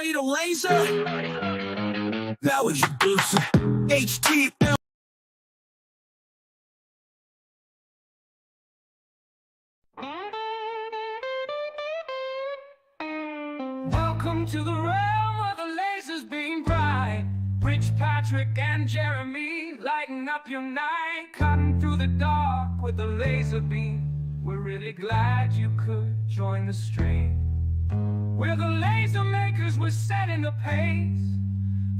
need a laser? That was your booster. HTL. Welcome to the realm where the lasers beam bright. Rich Patrick and Jeremy lighting up your night, cutting through the dark with a laser beam. We're really glad you could join the stream. We're the laser makers, we're setting the pace.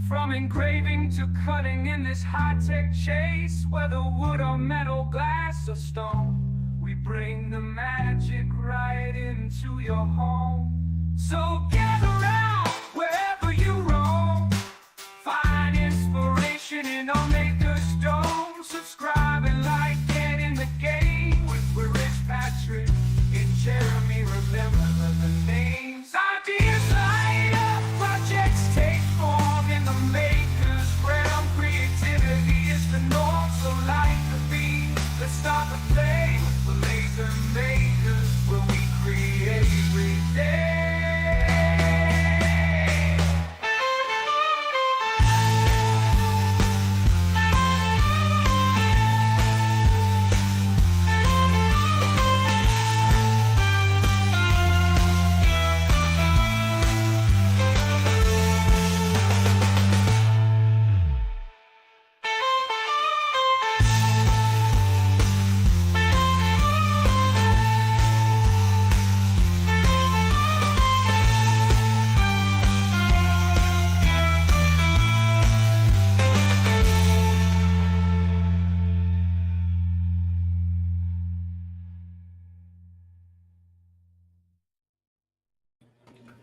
From engraving to cutting in this high-tech chase, whether wood or metal, glass or stone, we bring the magic right into your home. So gather round wherever you roam, find inspiration in our maker's dome. Subscribe and like, get in the game with Rich Patrick and Jeremy. Remember the names. Ideas light up, projects take form in the maker's realm. Creativity is the norm, so light the beam. Let's start the play with the laser makers, where we create every day.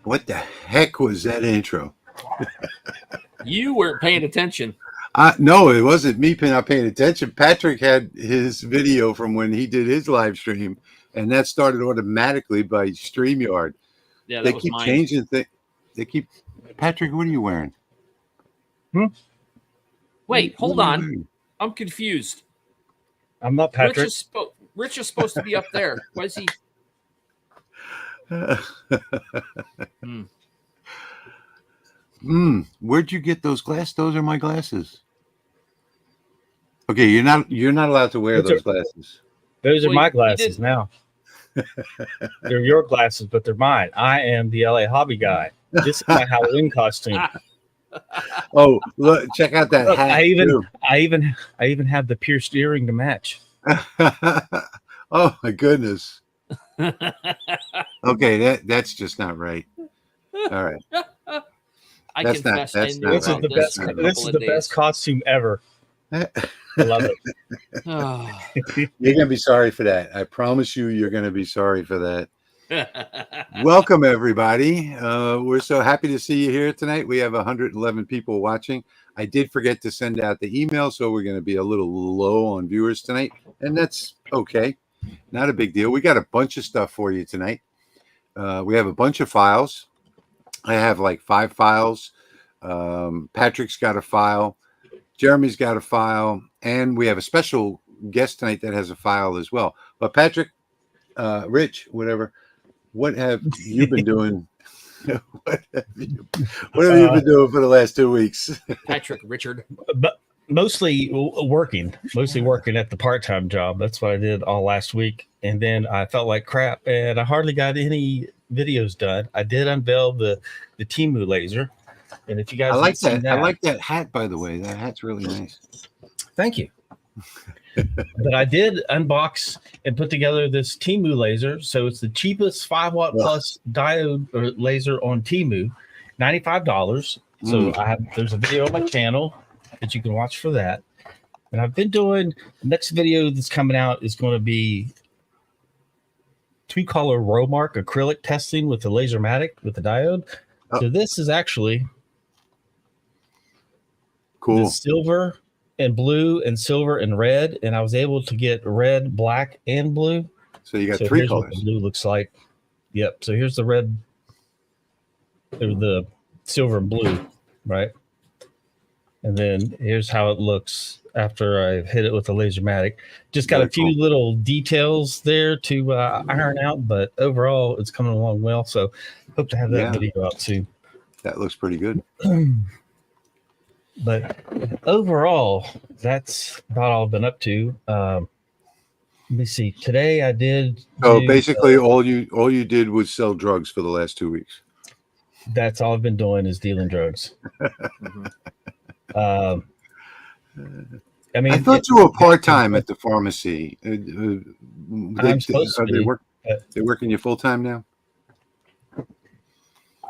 What the heck was that intro? You weren't paying attention. No, it wasn't me not paying attention. Patrick had his video from when he did his live stream, and that started automatically by StreamYard. Yeah, they keep changing things. They keep. Patrick, what are you wearing? Wait, hold on. I'm confused. I'm not Patrick. Rich is supposed to be up there. Why is he? Where'd you get those glasses? Those are my glasses. Okay, you're not allowed to wear those glasses. Those are my glasses now. They're your glasses, but they're mine. I am the LA Hobby Guy. This is my Halloween costume. Oh, look! Check out that Look, hat. I even have the pierced earring to match. Oh my goodness. Okay, that's just not right. All right. This is the best costume ever. I love it. You're gonna be sorry for that. I promise you're gonna be sorry for that. Welcome everybody. We're so happy to see you here tonight. We have 111 people watching. I did forget to send out the email, so we're going to be a little low on viewers tonight, and that's okay. Not a big deal. We got a bunch of stuff for you tonight. We have a bunch of files. I have like 5 files. Patrick's got a file. Jeremy's got a file. And we have a special guest tonight that has a file as well. But Patrick, Rich, whatever, what have you been doing? What have you been doing for the last 2 weeks? Patrick, Richard. But mostly working at the part-time job. That's what I did all last week. And then I felt like crap and I hardly got any videos done. I did unveil the Temu laser. And if you guys I like that hat, by the way. That hat's really nice. Thank you. But I did unbox and put together this Temu laser. So it's the cheapest 5-watt plus diode laser on Temu, $95. So there's a video on my channel that you can watch for that. And I've been doing the next video that's coming out is going to be 2-color row mark acrylic testing with the Lasermatic with the diode. So this is actually cool. Silver and blue and silver and red, and I was able to get red, black, and blue. So you got 3 colors. What the blue looks like. Yep. So here's the red, the silver and blue, right? And then here's how it looks after I hit it with the Lasermatic. Just got a few little details there to iron out, but overall it's coming along well. So hope to have that video out soon. That looks pretty good. But overall, that's about all I've been up to. Let me see. Today I did. So basically, all you did was sell drugs for the last 2 weeks. That's all I've been doing is dealing drugs. I mean, I thought you were part-time at the pharmacy. I'm supposed to be. They're working you full-time now?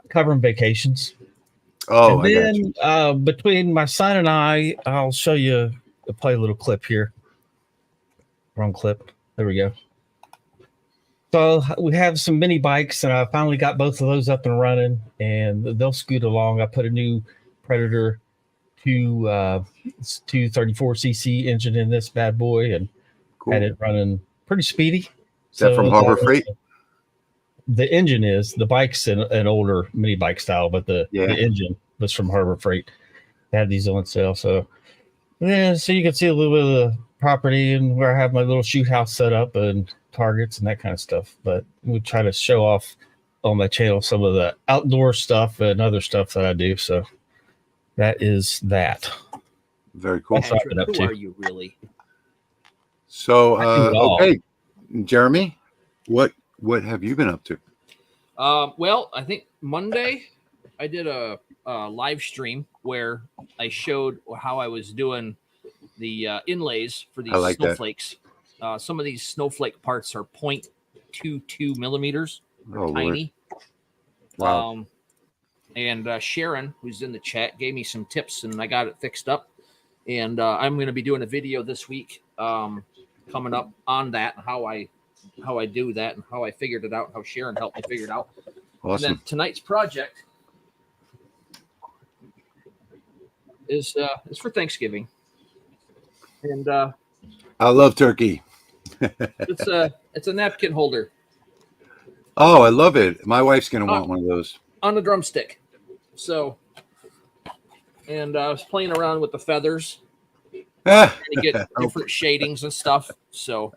Covering vacations. Oh, and then, I got you. Between my son and I'll show you. I'll play a little clip here. Wrong clip. There we go. So we have some mini bikes, and I finally got both of those up and running, and they'll scoot along. I put a new Predator 234cc engine in this bad boy, and had it running pretty speedy. Is that from Harbor Freight? The engine is. The bike's an older mini bike style, but the engine was from Harbor Freight. They had these on sale. So you can see a little bit of the property and where I have my little shoot house set up and targets and that kind of stuff. But we try to show off on my channel some of the outdoor stuff and other stuff that I do. So that is that. Very cool. Patrick, who are you really? So, okay, Jeremy, what have you been up to? Well, I think Monday I did a live stream where I showed how I was doing the inlays for these snowflakes. Some of these snowflake parts are 0.22 millimeters. They're tiny. Wow. And Sharon, who's in the chat, gave me some tips, and I got it fixed up. And I'm going to be doing a video this week coming up on that, how I do that, and how I figured it out, how Sharon helped me figure it out. Awesome. And then tonight's project is for Thanksgiving. And I love turkey. it's a napkin holder. Oh, I love it. My wife's going to want one of those. On a drumstick. So, and I was playing around with the feathers to get different shadings and stuff. So,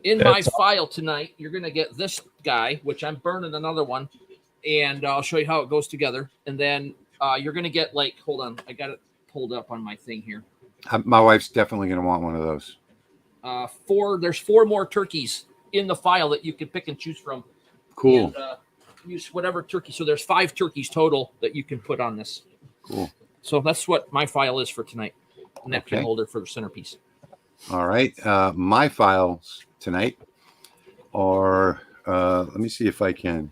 in my file tonight, you're going to get this guy, which I'm burning another one, and I'll show you how it goes together. And then you're going to get hold on, I got it pulled up on my thing here. My wife's definitely going to want one of those. There's 4 more turkeys in the file that you can pick and choose from. Cool. And, use whatever turkey. So there's 5 turkeys total that you can put on this. Cool. So that's what my file is for tonight. Napkin holder for the centerpiece. All right. My files tonight are, let me see if I can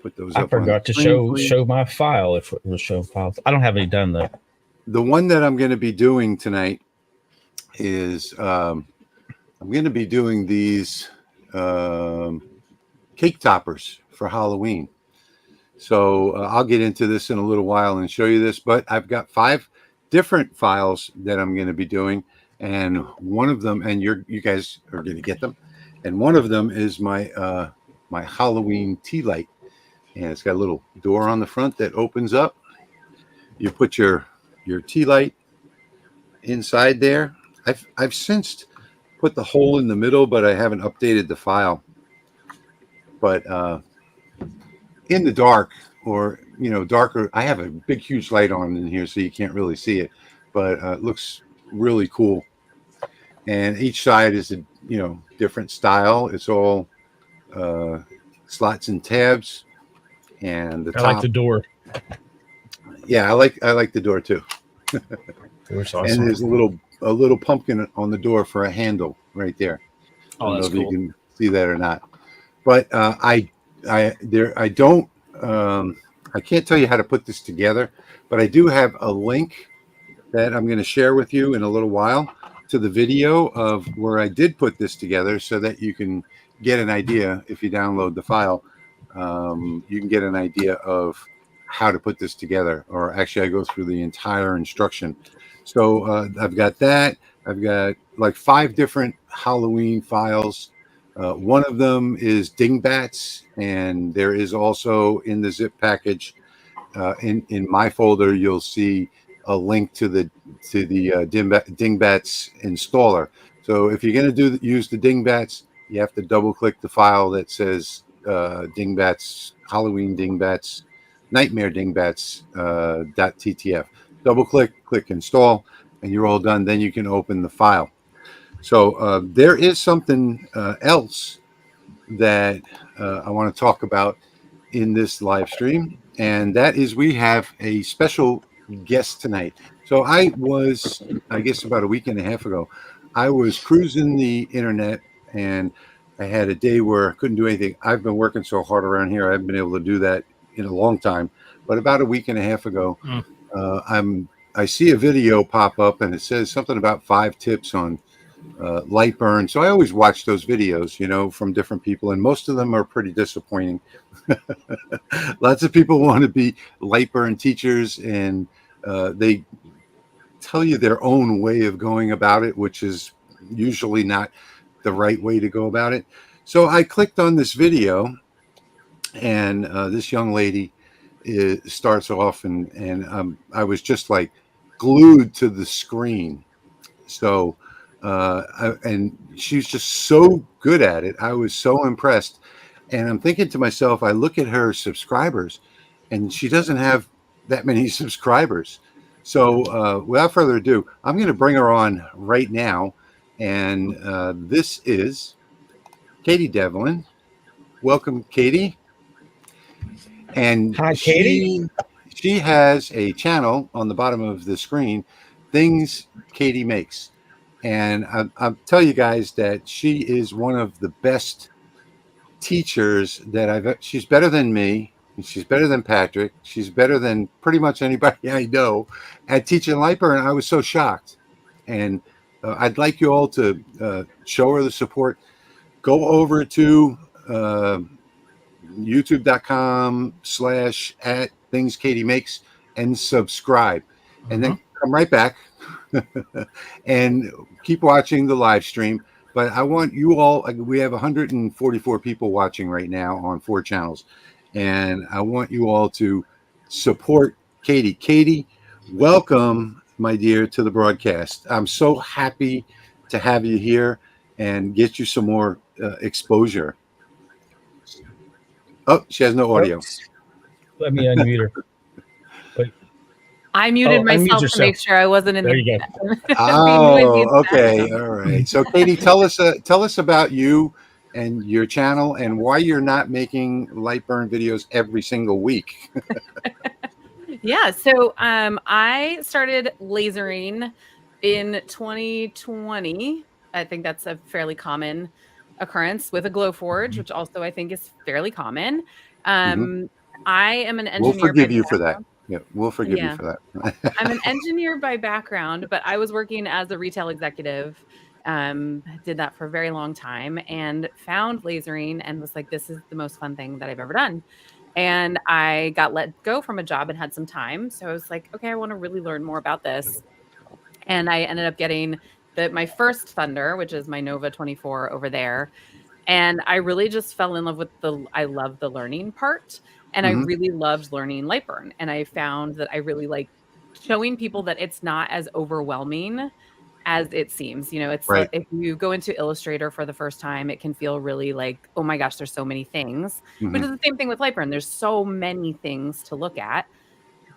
put those up. I forgot to show my file if it was show files. I don't have any done though. The one that I'm going to be doing tonight is I'm going to be doing these cake toppers for Halloween. So I'll get into this in a little while and show you this, but I've got 5 different files that I'm going to be doing, and one of them, and you guys are going to get them, and one of them is my my Halloween tea light, and it's got a little door on the front that opens up. You put your tea light inside there. I've since put the hole in the middle, but I haven't updated the file. But in the dark, or darker, I have a big huge light on in here, so you can't really see it, but it looks really cool. And each side is a different style. It's all slots and tabs, and the top. I like the door. Yeah, I like the door too. Awesome. And there's a little pumpkin on the door for a handle right there. Oh, I don't know if cool. you can see that or not. But I can't tell you how to put this together, but I do have a link that I'm going to share with you in a little while to the video of where I did put this together, so that you can get an idea. If you download the file, you can get an idea of how to put this together, or actually I go through the entire instruction. So I've got that. I've got like 5 different Halloween files. One of them is dingbats, and there is also in the zip package in my folder, you'll see a link to the dingbats installer. So if you're going to use the dingbats, you have to double click the file that says dingbats, Halloween dingbats Nightmare Dingbats .ttf. Double click install, and you're all done. Then you can open the file. So there is something else that I want to talk about in this live stream, and that is we have a special guest tonight. So I guess about a week and a half ago, I was cruising the internet, and I had a day where I couldn't do anything. I've been working so hard around here, I haven't been able to do that in a long time. But about a week and a half ago, I see a video pop up, and it says something about 5 tips on light burn. So I always watch those videos, from different people, and most of them are pretty disappointing. Lots of people want to be light burn teachers, and they tell you their own way of going about it, which is usually not the right way to go about it. So I clicked on this video, and this young lady starts off, and I was just like glued to the screen. So and she's just so good at it. I was so impressed, and I'm thinking to myself, I look at her subscribers, and she doesn't have that many subscribers. So without further ado, I'm going to bring her on right now, and this is Katie Devlin. Welcome, Katie. And hi, Katie. She has a channel on the bottom of the screen, Things Katie Makes. And I'll tell you guys that she is one of the best teachers that she's better than me. She's better than Patrick. She's better than pretty much anybody I know at teaching light burn. And I was so shocked. And I'd like you all to show her the support. Go over to youtube.com/@thingskatiemakes and subscribe. And then come right back and keep watching the live stream. But I want you all, we have 144 people watching right now on 4 channels. And I want you all to support Katie. Katie, welcome, my dear, to the broadcast. I'm so happy to have you here and get you some more exposure. Oh, she has no audio. Oops. Let me unmute her. I muted myself to make sure I wasn't in there the. You go. Oh, okay, all right. So, Katie, tell us about you and your channel and why you're not making light burn videos every single week. Yeah, so I started lasering in 2020. I think that's a fairly common occurrence with a Glowforge, which also I think is fairly common. I am an engineer. We'll forgive you for that. Yeah, we'll forgive you for that. I'm an engineer by background, but I was working as a retail executive. Did that for a very long time and found lasering and was like, this is the most fun thing that I've ever done. And I got let go from a job and had some time. So I was like, okay, I want to really learn more about this. And I ended up getting my first Thunder, which is my Nova 24 over there. And I really just fell in love with I love the learning part. And I really loved learning light burn. And I found that I really like showing people that it's not as overwhelming as it seems. It's right. Like if you go into Illustrator for the first time, it can feel really like, oh my gosh, there's so many things, which is the same thing with light burn. There's so many things to look at,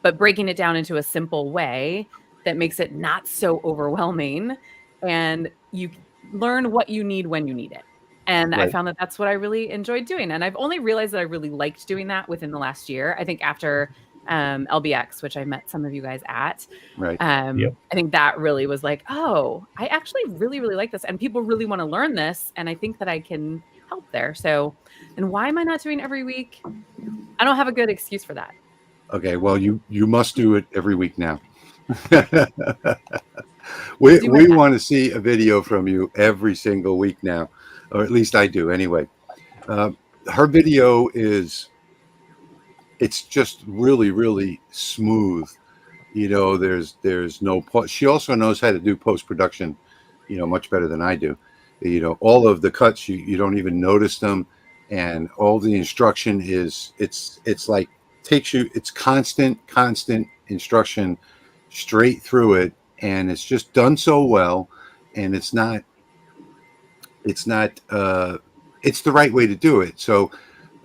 but breaking it down into a simple way that makes it not so overwhelming, and you learn what you need when you need it. And right. I found that that's what I really enjoyed doing. And I've only realized that I really liked doing that within the last year. I think after LBX, which I met some of you guys at, right. I think that really was like, oh, I actually really, really like this. And people really want to learn this. And I think that I can help there. So, and why am I not doing every week? I don't have a good excuse for that. Okay. Well, you must do it every week now. we want to see a video from you every single week now, or at least I do anyway. Her video it's just really, really smooth. There's no she also knows how to do post-production, much better than I do. All of the cuts, you don't even notice them. And all the instruction it's like it's constant instruction straight through it. And it's just done so well. And it's the right way to do it. So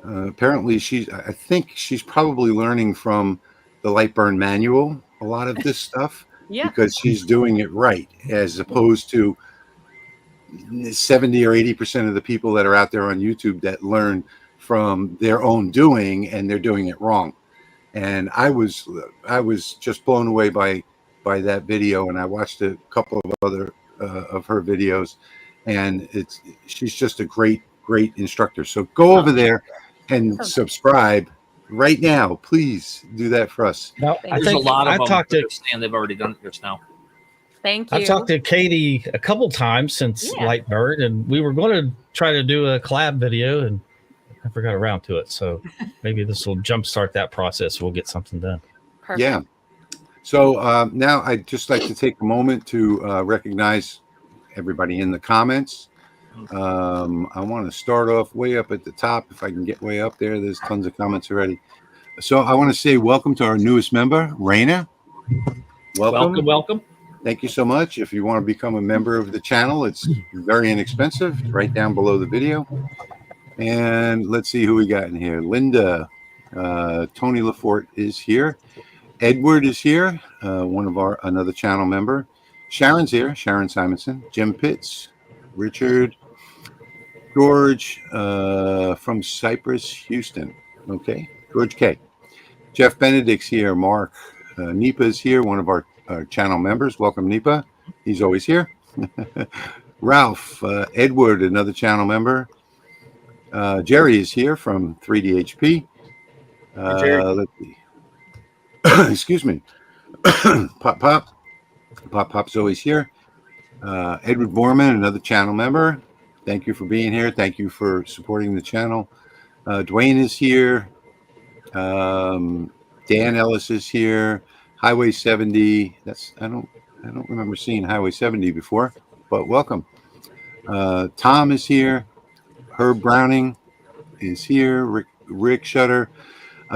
apparently I think she's probably learning from the Lightburn manual, a lot of this stuff, Yeah. because she's doing it right, as opposed to 70 or 80% of the people that are out there on YouTube that learn from their own doing, and they're doing it wrong. And I was just blown away by that video, and I watched a couple of other of her videos, and she's just a great instructor. So go over there and subscribe right now, please. Do that for us. Now, Thank There's a lot of I've them. talked to And they've already done it just now. Thank you. I've talked to Katie a couple times since Lightbird, and we were going to try to do a collab video, and I forgot around to it. So maybe this will jumpstart that process. We'll get something done. Perfect. Yeah. So now I'd just like to take a moment to recognize everybody in the comments. I want to start off way up at the top. If I can get way up there, there's tons of comments already. So I want to say welcome to our newest member, Raina. Welcome. Thank you so much. If you want to become a member of the channel, it's very inexpensive. It's right down below the video. And let's see who we got in here. Linda, Tony Lafort is here. Edward is here, another channel member. Sharon's here, Sharon Simonson. Jim Pitts, Richard, George from Cypress, Houston. Okay, George K. Jeff Benedict's here. Mark Nipa's here, one of our channel members. Welcome, Nipa. He's always here. Ralph, Edward, another channel member. Jerry is here from 3DHP. Let's see. Excuse me. Pop's always here. Edward Borman, another channel member. Thank you for being here. Thank you for supporting the channel. Dwayne is here. Dan Ellis is here. Highway 70. I don't remember seeing Highway 70 before, but welcome. Tom is here. Herb Browning is here. Rick Shutter.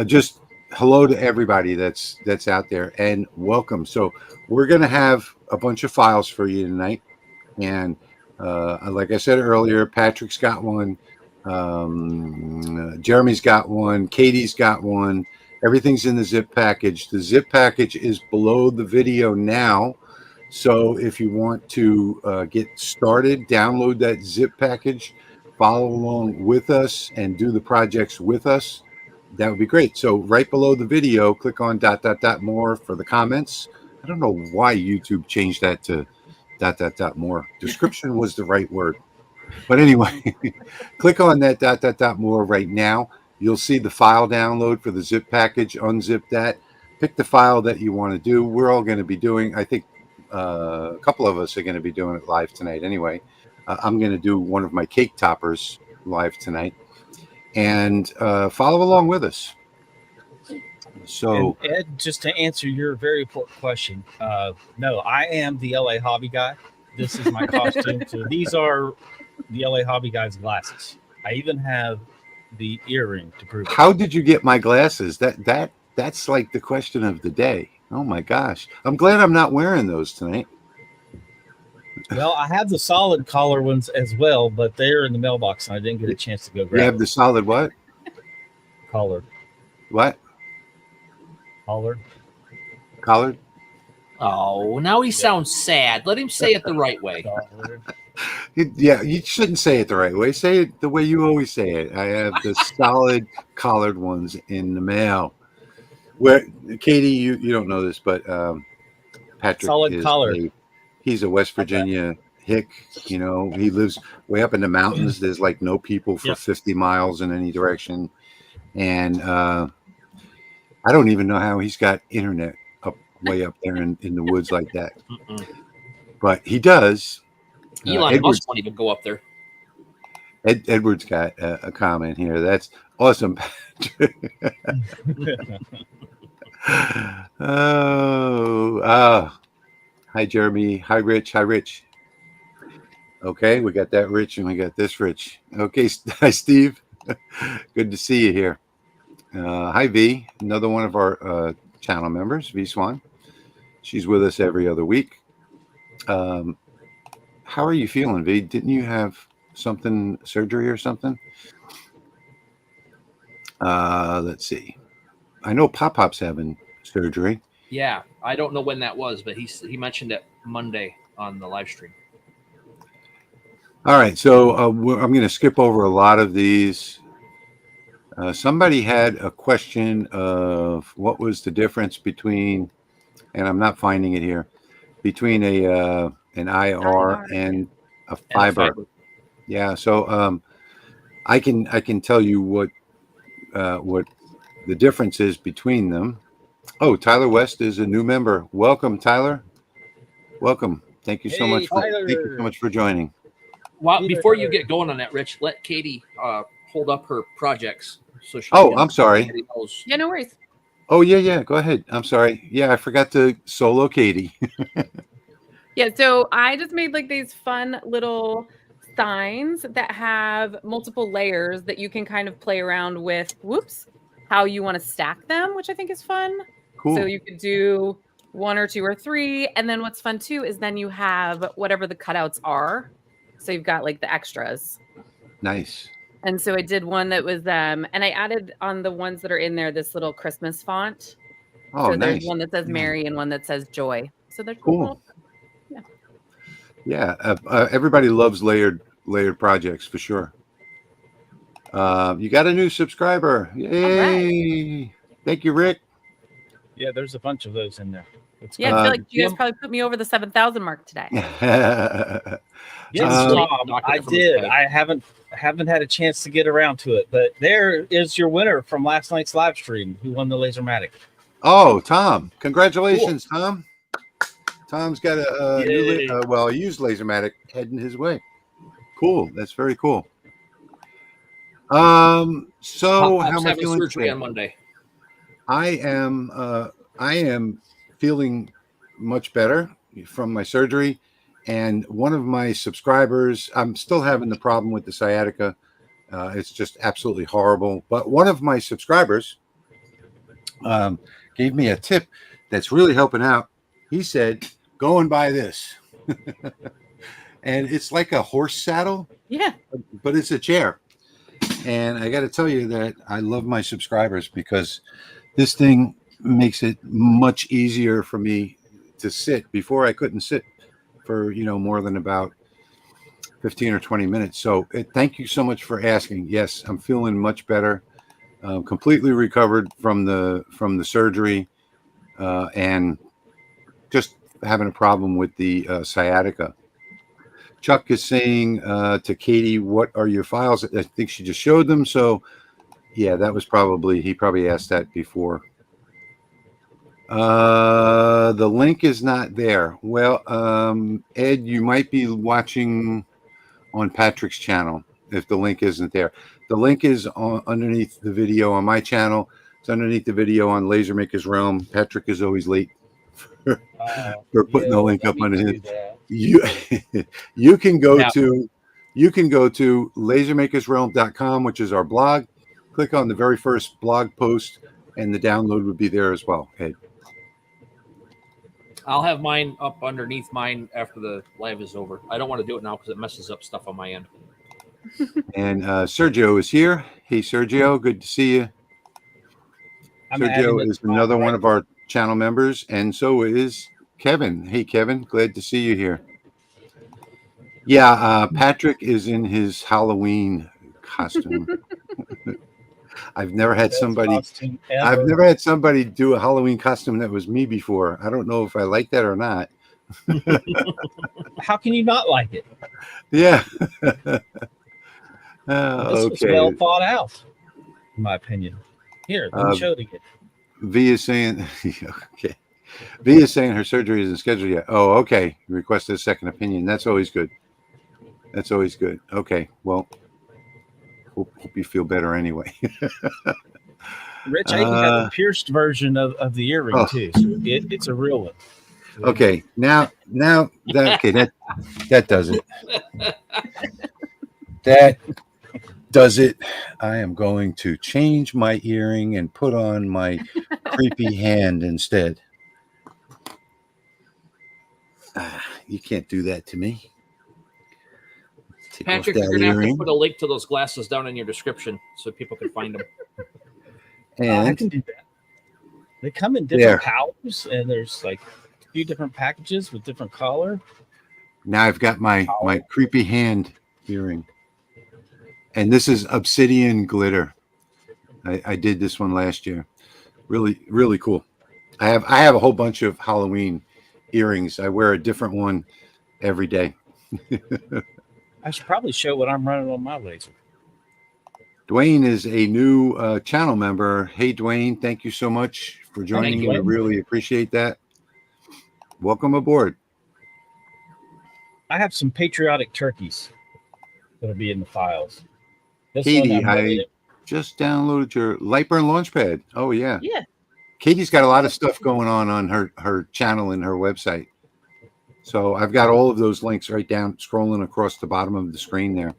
Just hello to everybody that's out there, and welcome. So we're going to have a bunch of files for you tonight, and like I said earlier, Patrick's got one, Jeremy's got one, Katie's got one. Everything's in the zip package. The zip package is below the video now, so if you want to get started, download that zip package, follow along with us, and do the projects with us. That would be great. So right below the video, click on ... more for the comments. I don't know why YouTube changed that to ... more. Description was the right word. But anyway, click on that ... more right now. You'll see the file download for the zip package. Unzip that. Pick the file that you want to do. We're all going to be doing, I think a couple of us are going to be doing it live tonight anyway. I'm going to do one of my cake toppers live tonight. And follow along with us. So, and Ed, just to answer your very important question, no, I am the LA Hobby Guy. This is my costume. So these are the LA Hobby Guy's glasses. I even have the earring to prove it. How did you get my glasses? That's like the question of the day. Oh my gosh! I'm glad I'm not wearing those tonight. Well, I have the solid collar ones as well, but they're in the mailbox, and I didn't get a chance to go grab. You have the solid what? Collar. What? Collared? Oh, now he sounds sad. Let him say it the right way. Yeah, you shouldn't say it the right way. Say it the way you always say it. I have the solid collared ones in the mail. Where, Katie, you don't know this, but Patrick solid is collar. He's a West Virginia hick. You know, he lives way up in the mountains. There's like no people for 50 miles in any direction. And I don't even know how he's got internet way up there in the woods like that. But he does. Elon Musk won't even go up there. Edward's got a comment here. That's awesome, Patrick. Hi, Jeremy. Hi, Rich. Hi, Rich. Okay, we got that Rich and we got this Rich. Okay, hi, Steve. Good to see you here. Hi, V, another one of our channel members, V Swan. She's with us every other week. How are you feeling, V? Didn't you have surgery or something? Let's see. I know Pop-Pop's having surgery. Yeah, I don't know when that was, but he mentioned it Monday on the live stream. All right, so I'm going to skip over a lot of these. Somebody had a question of what was the difference between, and I'm not finding it here, between an IR and a fiber. Yeah, so I can tell you what the difference is between them. Oh, Tyler West is a new member. Welcome, Tyler. Welcome. Thank you so much. Thank you so much for joining. Well, before you get going on that, Rich, let Katie hold up her projects so she. Oh, I'm sorry. Yeah, no worries. Oh yeah. Go ahead. I'm sorry. Yeah, I forgot to solo Katie. Yeah, so I just made like these fun little signs that have multiple layers that you can kind of play around with. Whoops, how you want to stack them, which I think is fun. Cool. So you could do 1 or 2 or 3, and then what's fun too is then you have whatever the cutouts are. So you've got like the extras. Nice. And so I did one that was and I added on the ones that are in there this little Christmas font. Oh, so there's nice. one that says Mary and one that says Joy. So they're cool. Yeah. Yeah. Everybody loves layered projects for sure. You got a new subscriber. Yay! Right. Thank you, Rick. Yeah, there's a bunch of those in there. Yeah, I feel like you guys probably put me over the 7,000 mark today. Yes, I did. I haven't had a chance to get around to it, but there is your winner from last night's live stream who won the Lasermatic. Oh, Tom! Congratulations, cool. Tom. Tom's got a new, a used Lasermatic heading his way. Cool. That's very cool. So how am I feeling surgery on Monday? I am feeling much better from my surgery, and one of my subscribers, I'm still having the problem with the sciatica. It's just absolutely horrible. But one of my subscribers gave me a tip that's really helping out. He said, "Go and buy this," and it's like a horse saddle. Yeah, but it's a chair. And I got to tell you that I love my subscribers because this thing makes it much easier for me to sit. Before I couldn't sit for, more than about 15 or 20 minutes. So thank you so much for asking. Yes, I'm feeling much better. Completely recovered from the surgery and just having a problem with the sciatica. Chuck is saying to Katie, what are your files? I think she just showed them. So, yeah, that was he probably asked that before. The link is not there. Well, Ed, you might be watching on Patrick's channel if the link isn't there. The link is underneath the video on my channel. It's underneath the video on Lasermaker's Realm. Patrick is always late for putting the link up on his. You can go to lasermakersrealm.com, which is our blog. Click on the very first blog post, and the download would be there as well. Ed. I'll have mine up underneath mine after the live is over. I don't want to do it now because it messes up stuff on my end. And Sergio is here. Hey, Sergio, good to see you. Sergio is another one of our channel members, and so is Kevin. Hey, Kevin, glad to see you here. Yeah, Patrick is in his Halloween costume. I've never had somebody do a Halloween costume that was me before. I don't know if I like that or not. How can you not like it? Yeah. This was well thought out, in my opinion. Here, let me show it again. V is saying, okay. V is saying her surgery isn't scheduled yet. Oh, okay. Requested a second opinion. That's always good. That's always good. Okay. Well, hope you feel better anyway. Rich, I even have a pierced version of the earring too. So it's a real one. Okay. Now that does it. That does it. I am going to change my earring and put on my creepy hand instead. You can't do that to me. Take Patrick, off you're that gonna have to earring. put a link to those glasses down in your description so people can find them. I And can do that. They come in There. different powers, and there's like a few different packages with different color. now I've got my creepy hand earring. And this is obsidian glitter. I did this one last year. Really, really cool. I have a whole bunch of Halloween earrings. I wear a different one every day. I should probably show what I'm running on my laser. Dwayne is a new channel member. Hey, Dwayne, thank you so much for joining. you, We Dwayne. really appreciate that. Welcome aboard. I have some patriotic turkeys that'll be in the files. This Katie, one I just downloaded your Lightburn Launchpad. Oh, yeah. Yeah. Katie's got a lot of stuff going on her channel and her website. So I've got all of those links right down, scrolling across the bottom of the screen there.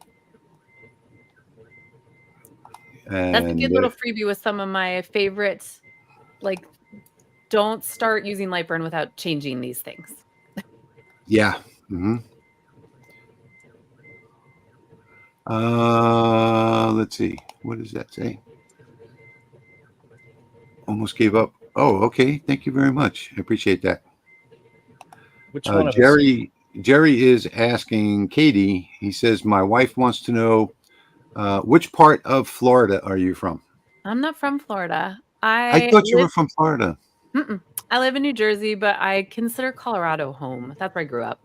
That's a And good little freebie with some of my favorites. Like, don't start using Lightburn without changing these things. yeah. Mm-hmm. Let's see. What does that say? Almost gave up. Oh, okay. Thank you very much. I appreciate that. Which one of us? Jerry is asking Katie. He says, my wife wants to know which part of Florida are you from? I'm not from Florida. I thought you were from Florida. I live in New Jersey, but I consider Colorado home. That's where I grew up.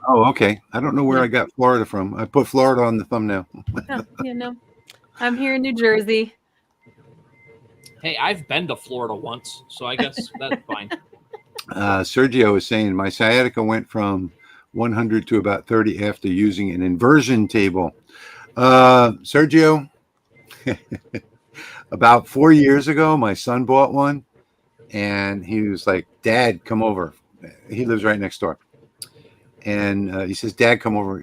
Oh, okay. I don't know where Yeah. I got Florida from. I put Florida on the thumbnail. No. I'm here in New Jersey. Hey, I've been to Florida once, so I guess that's fine. Sergio is saying my sciatica went from 100 to about 30 after using an inversion table. Sergio, about 4 years ago, my son bought one, and he was like, "Dad, come over." He lives right next door, and he says, "Dad, come over.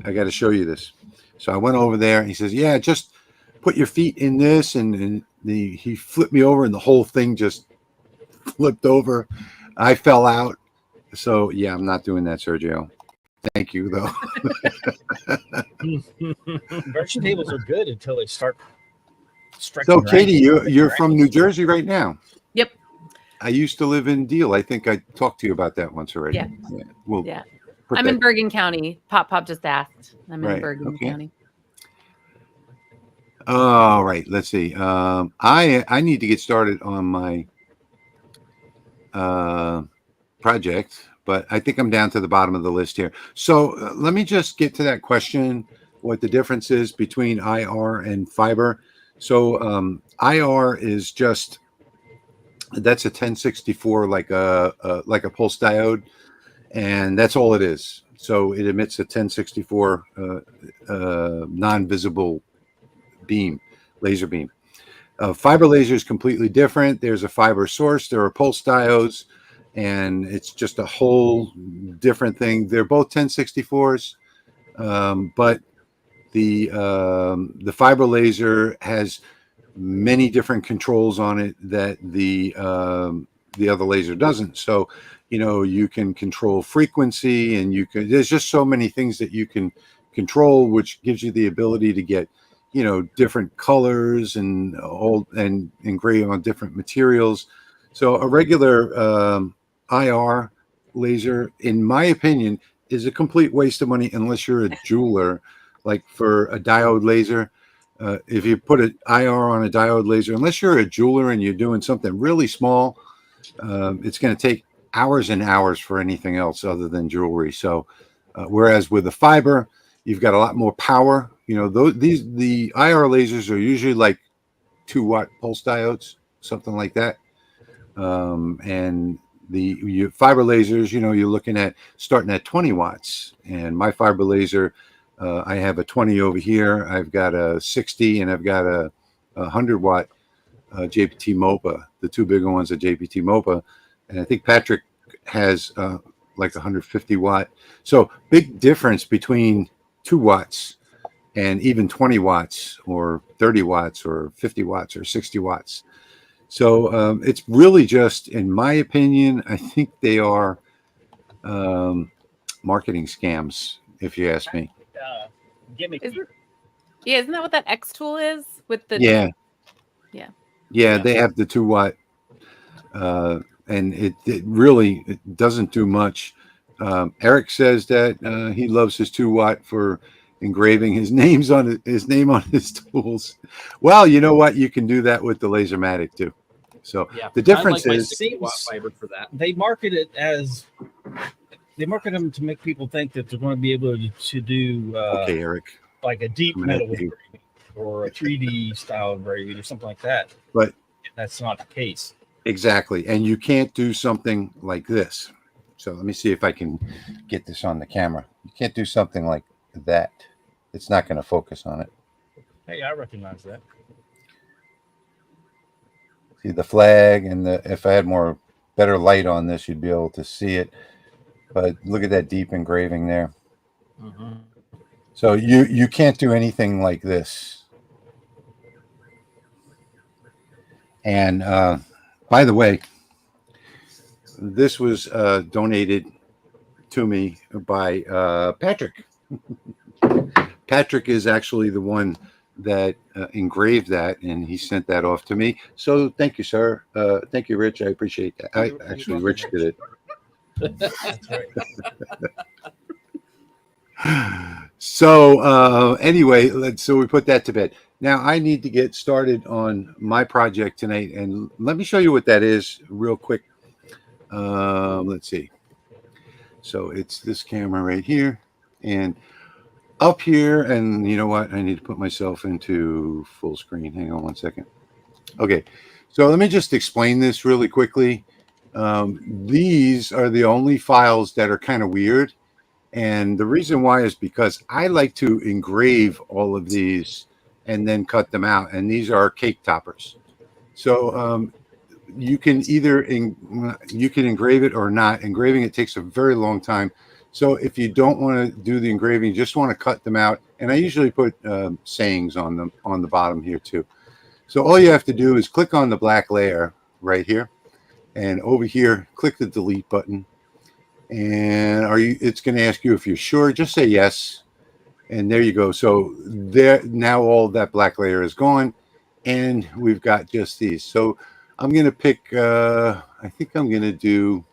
I gotta show you this." So I went over there. And he says, "Yeah, just put your feet in this," and he flipped me over, and the whole thing just flipped over. I fell out. So yeah, I'm not doing that, Sergio. Thank you, though. Inversion tables are good until they start stretching. So, around. Katie, you're from New Jersey right now. Yep. I used to live in Deal. I think I talked to you about that once already. Yeah. Well, Yeah. put I'm that- in Bergen County. Pop just asked. I'm in Right, Bergen okay. County. All right. Let's see. I need to get started on my project, but I think I'm down to the bottom of the list here. So let me just get to that question, what the difference is between IR and fiber. So IR is just, that's a 1064, like a pulse diode, and that's all it is. So it emits a 1064 non-visible beam, laser beam. Fiber laser is completely different. There's a fiber source, there are pulse diodes, and it's just a whole different thing. They're both 1064s, but the fiber laser has many different controls on it that the other laser doesn't. So, you can control frequency, and there's just so many things that you can control, which gives you the ability to get, different colors and engrave on different materials. So a regular IR laser, in my opinion, is a complete waste of money unless you're a jeweler. Like for a diode laser, if you put an IR on a diode laser, unless you're a jeweler and you're doing something really small, it's going to take hours and hours for anything else other than jewelry. So whereas with a fiber, you've got a lot more power. The IR lasers are usually like 2-watt pulse diodes, something like that. And the fiber lasers, you're looking at starting at 20 watts. And my fiber laser, I have a 20 over here. I've got a 60, and I've got a 100-watt JPT MOPA. The two bigger ones are JPT MOPA, and I think Patrick has like 150-watt. So big difference between 2 watts and even 20 watts or 30 watts or 50 watts or 60 watts. So it's really just, in my opinion, I think they are marketing scams. if you ask me. Gimmicky. Isn't that what that X tool is with the? Yeah. Yeah. They have the 2 watt, and it really doesn't do much. Eric says that he loves his 2 watt for engraving his name on his tools. Well, you know what? You can do that with the Lasermatic too. So the difference I like my is 60-watt fiber for that. They market them to make people think that they're going to be able to do okay, Eric, like a deep I'm metal gonna have to- engraving or a 3D style engraving or something like that. But that's not the case. exactly, and you can't do something like this. So let me see if I can get this on the camera. You can't do something like that. It's not going to focus on it. Hey, I recognize that. See the flag, and if I had better light on this, you'd be able to see it. But look at that deep engraving there. Mm-hmm. So you can't do anything like this. And by the way, this was donated to me by Patrick. Patrick is actually the one that engraved that, and he sent that off to me. So thank you, sir. Thank you, Rich. I appreciate that. Rich did it. That's right. So anyway, so we put that to bed. Now I need to get started on my project tonight, and let me show you what that is real quick. Let's see. So it's this camera right here, and up here, and you know what? I need to put myself into full screen. Hang on one second. Okay, so let me just explain this really quickly. These are the only files that are kind of weird. And the reason why is because I like to engrave all of these and then cut them out. And these are cake toppers. So you can either you can engrave it or not. Engraving it takes a very long time. So if you don't want to do the engraving, you just want to cut them out. And I usually put sayings on them on the bottom here too. So all you have to do is click on the black layer right here. And over here, click the delete button. And it's going to ask you if you're sure. Just say yes. And there you go. So there, now all that black layer is gone. And we've got just these. So I'm going to pick, I think I'm going to do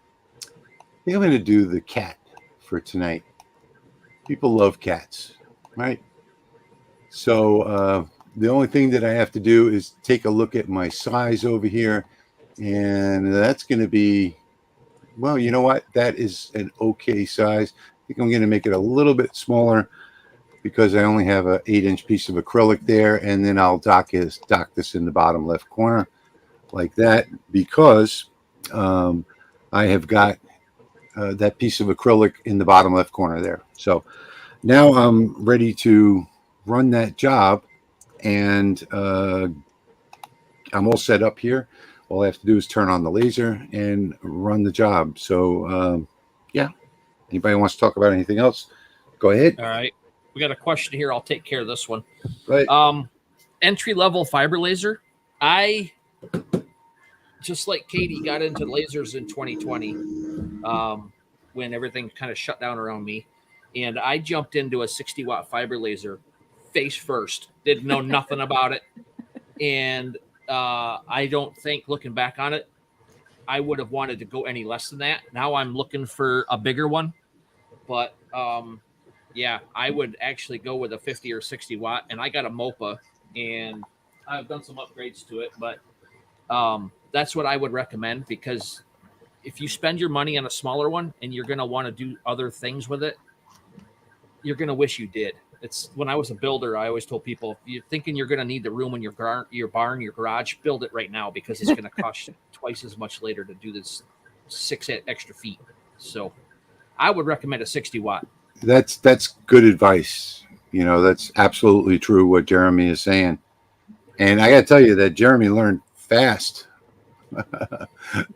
the cat for tonight. People love cats, right? So the only thing that I have to do is take a look at my size over here. And that's going to be, well, you know what? That is an okay size. I think I'm going to make it a little bit smaller because I only have an 8-inch piece of acrylic there. And then I'll dock this in the bottom left corner like that because I have got that piece of acrylic in the bottom left corner there. So now I'm ready to run that job, and I'm all set up here. All I have to do is turn on the laser and run the job. So, yeah. Anybody wants to talk about anything else? Go ahead. All right. We got a question here. I'll take care of this one. Right. Entry-level fiber laser. I, just like Katie, got into lasers in 2020 when everything kind of shut down around me. And I jumped into a 60-watt fiber laser face first. Didn't know nothing about it. And I don't think, looking back on it, I would have wanted to go any less than that. Now I'm looking for a bigger one. But, yeah, I would actually go with a 50 or 60 watt. And I got a MOPA, and I've done some upgrades to it. But that's what I would recommend, because if you spend your money on a smaller one and you're going to want to do other things with it, you're going to wish you did. It's when I was a builder, I always told people, if you're thinking you're going to need the room in your barn, your garage, build it right now, because it's going to cost twice as much later to do this 6 extra feet. So I would recommend a 60 watt. That's good advice. You know, that's absolutely true what Jeremy is saying. And I got to tell you that Jeremy learned fast.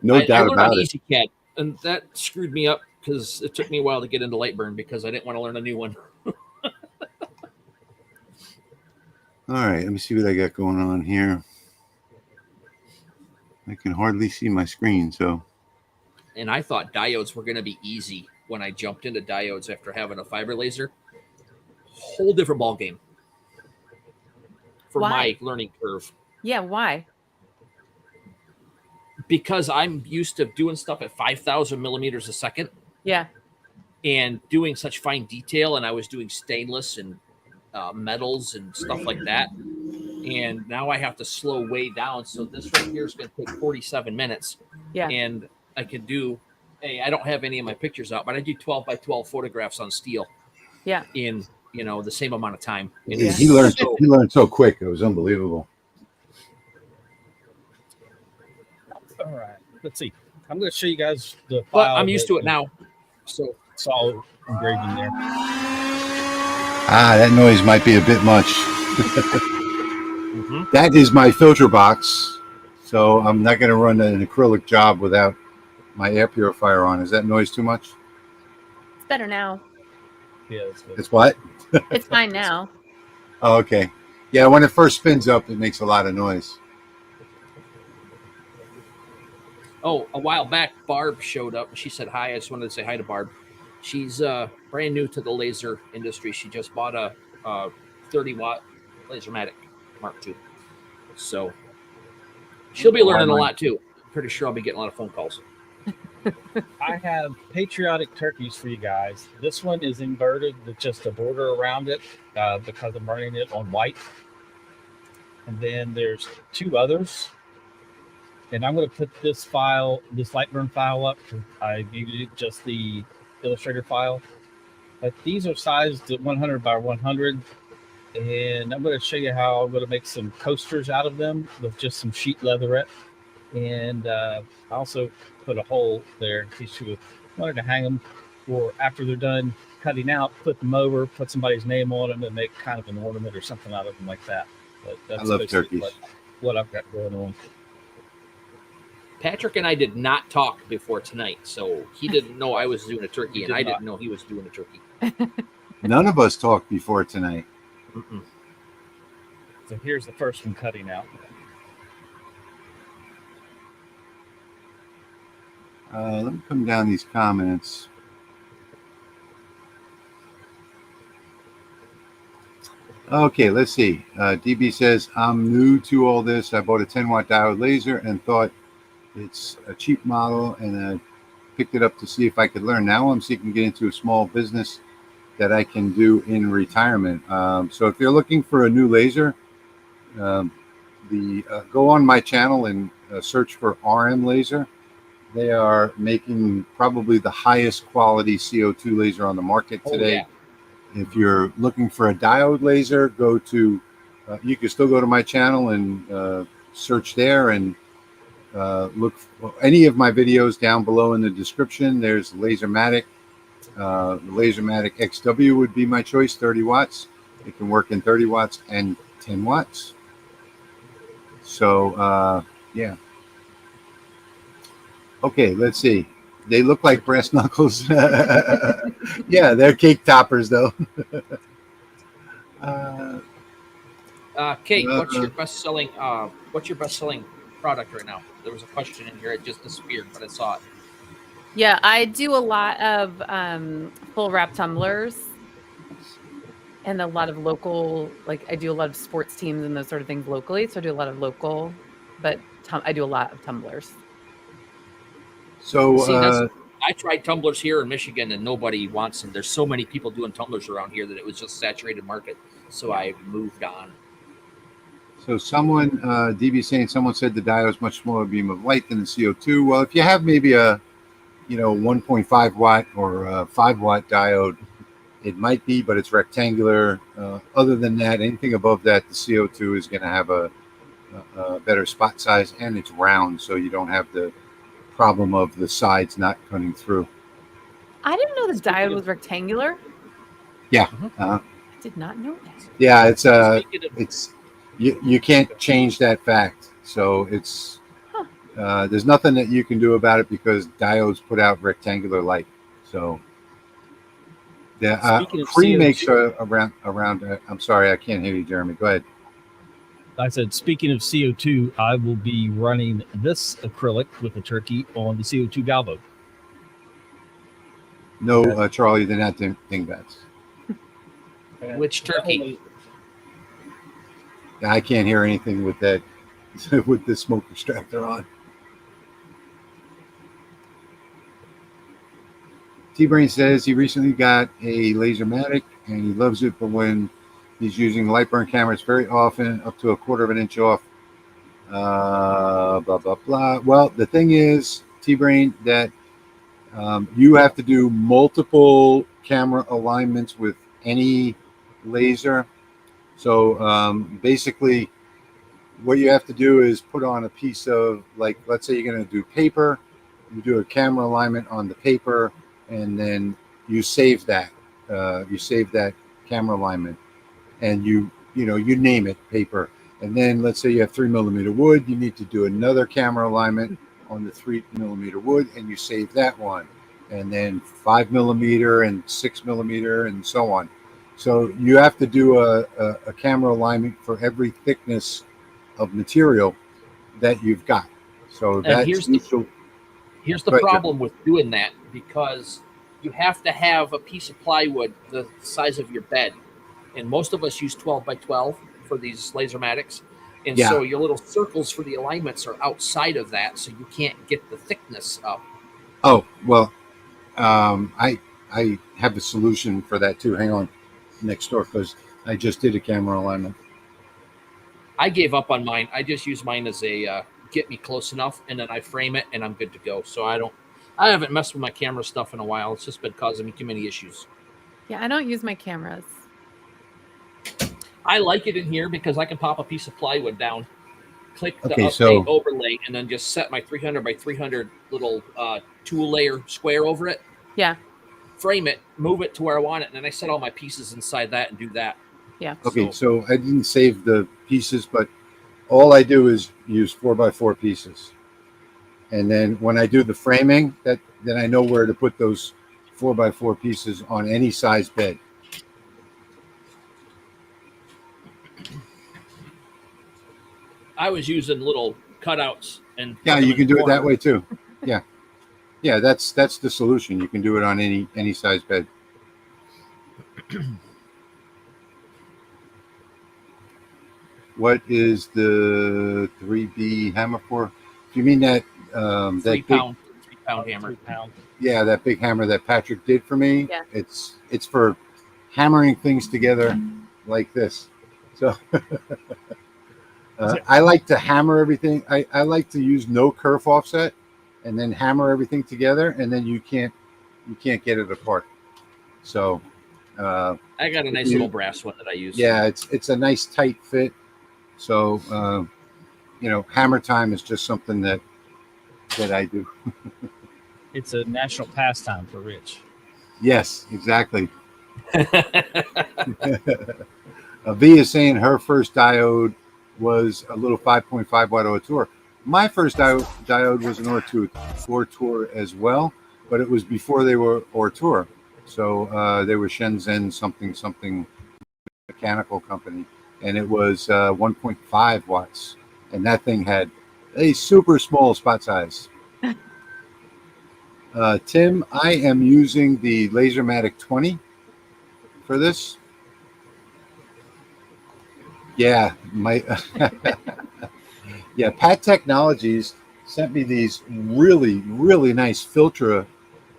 No doubt about it. EasyCAD, and that screwed me up because it took me a while to get into Lightburn because I didn't want to learn a new one. All right, let me see what I got going on here. I can hardly see my screen, so. And I thought diodes were going to be easy when I jumped into diodes after having a fiber laser. whole different ball game for Why? my learning curve. Yeah, why? Because I'm used to doing stuff at 5,000 millimeters a second Yeah. and doing such fine detail. And I was doing stainless and metals and stuff like that. And now I have to slow way down. So this right here is going to take 47 minutes. Yeah. And I can do, I don't have any of my pictures out, but I do 12 by 12 photographs on steel. Yeah. In, the same amount of time. And He learned so quick. It was unbelievable. All right. Let's see. I'm going to show you guys the file. But I'm used to it now. So it's all engraving there. That noise might be a bit much. That is my filter box. So I'm not going to run an acrylic job without my air purifier on. Is that noise too much? It's better now. Yeah, it's good. It's what? It's fine now. Oh, okay. Yeah, when it first spins up, it makes a lot of noise. Oh, a while back, Barb showed up. She said hi. I just wanted to say hi to Barb. She's brand new to the laser industry. She just bought a 30-watt Lasermatic Mark II. So she'll be learning a lot, too. Pretty sure I'll be getting a lot of phone calls. I have patriotic turkeys for you guys. This one is inverted with just a border around it because I'm running it on white. And then there's two others. And I'm going to put this Lightburn file up. I gave you just the Illustrator file. But these are sized at 100 by 100. And I'm going to show you how I'm going to make some coasters out of them with just some sheet leatherette. And I also put a hole there in case you wanted to hang them, or after they're done cutting out, flip them over, put somebody's name on them, and make kind of an ornament or something out of them like that. But that's I love turkeys. What I've got going on. Patrick and I did not talk before tonight, so he didn't know I was doing a turkey, and I didn't know he was doing a turkey. None of us talked before tonight. Mm-mm. So here's the first one cutting out. Let me come down these comments. Okay, let's see. DB says, I'm new to all this. I bought a 10-watt diode laser and thought it's a cheap model, and I picked it up to see if I could learn. Now I'm seeking to get into a small business that I can do in retirement. So if you're looking for a new laser, go on my channel and search for RM Laser. They are making probably the highest quality CO2 laser on the market today. Yeah. If you're looking for a diode laser, go to, you can still go to my channel and search there and look for any of my videos down below in the description. There's Lasermatic. Lasermatic XW would be my choice, 30 watts. It can work in 30 watts and 10 watts. So, yeah. Okay, let's see. They look like brass knuckles. Yeah, they're cake toppers, though. Kate, what's your best-selling product right now? There was a question in here. It just disappeared, but I saw it. Yeah, I do a lot of full wrap tumblers and a lot of local, like I do a lot of sports teams and those sort of things locally. So I do a lot of local, but I do a lot of tumblers. So I tried tumblers here in Michigan and nobody wants them. There's so many people doing tumblers around here that it was just saturated market. So I moved on. So someone, DB saying, someone said the diode is much smaller beam of light than the CO2. Well, if you have maybe a, 1.5 watt or a 5 watt diode, it might be, but it's rectangular. Other than that, anything above that, the CO2 is going to have a better spot size, and it's round, so you don't have the problem of the sides not cutting through. I didn't know the diode was rectangular. Yeah. I did not know that. Yeah, it's you can't change that fact. So it's there's nothing that you can do about it because diodes put out rectangular light. So the pre-makes are around. I'm sorry, I can't hear you, Jeremy. Go ahead. I said, speaking of CO2, I will be running this acrylic with a turkey on the CO2 galvo. No, Charlie, they're not dingbats. Which turkey? I can't hear anything with that, with the smoke extractor on. T-Brain says he recently got a Lasermatic and he loves it, but when he's using light burn cameras very often, up to 1/4 of an inch off. Blah, blah, blah. Well, the thing is, T-Brain, that you have to do multiple camera alignments with any laser. So basically, what you have to do is put on a piece of, like, let's say you're going to do paper. You do a camera alignment on the paper, and then you save that. You save that camera alignment, and you name it paper. And then let's say you have 3mm wood. You need to do another camera alignment on the 3mm wood, and you save that one. And then 5mm and 6mm and so on. So you have to do a camera alignment for every thickness of material that you've got. So that's here's the problem with doing that, because you have to have a piece of plywood the size of your bed, and most of us use 12 by 12 for these Lasermatics, and so your little circles for the alignments are outside of that, so you can't get the thickness up. Oh well, I have a solution for that too. Hang on, next door, because I just did a camera alignment. I gave up on mine. I just use mine as a get me close enough, and then I frame it, and I'm good to go. So I haven't messed with my camera stuff in a while. It's just been causing me too many issues. Yeah, I don't use my cameras. I like it in here because I can pop a piece of plywood down, click the update overlay, and then just set my 300 by 300 little tool layer square over it. Yeah. Frame it, move it to where I want it, and then I set all my pieces inside that and do that. Yeah. Okay, so I didn't save the pieces, but all I do is use 4x4 pieces. And then when I do the framing, then I know where to put those 4x4 pieces on any size bed. I was using little cutouts, and you can do it that way too. Yeah, that's the solution. You can do it on any size bed. What is the 3B hammer for? Do you mean that 3 pound hammer? 3 pound. Yeah, that big hammer that Patrick did for me. Yeah. It's for hammering things together like this. So I like to hammer everything. I like to use no kerf offset and then hammer everything together, and then you can't get it apart. So I got a nice little brass one that I use. Yeah, it's a nice tight fit. So hammer time is just something that I do. It's a national pastime for Rich. Yes, exactly. V is saying her first diode was a little 5.5 watt Ortur. My first diode was an Ortur as well, but it was before they were Ortur. So they were Shenzhen something mechanical company, and it was 1.5 watts, and that thing had a super small spot size. Tim, I am using the Lasermatic 20 for this. Yeah, Pat Technologies sent me these really nice filter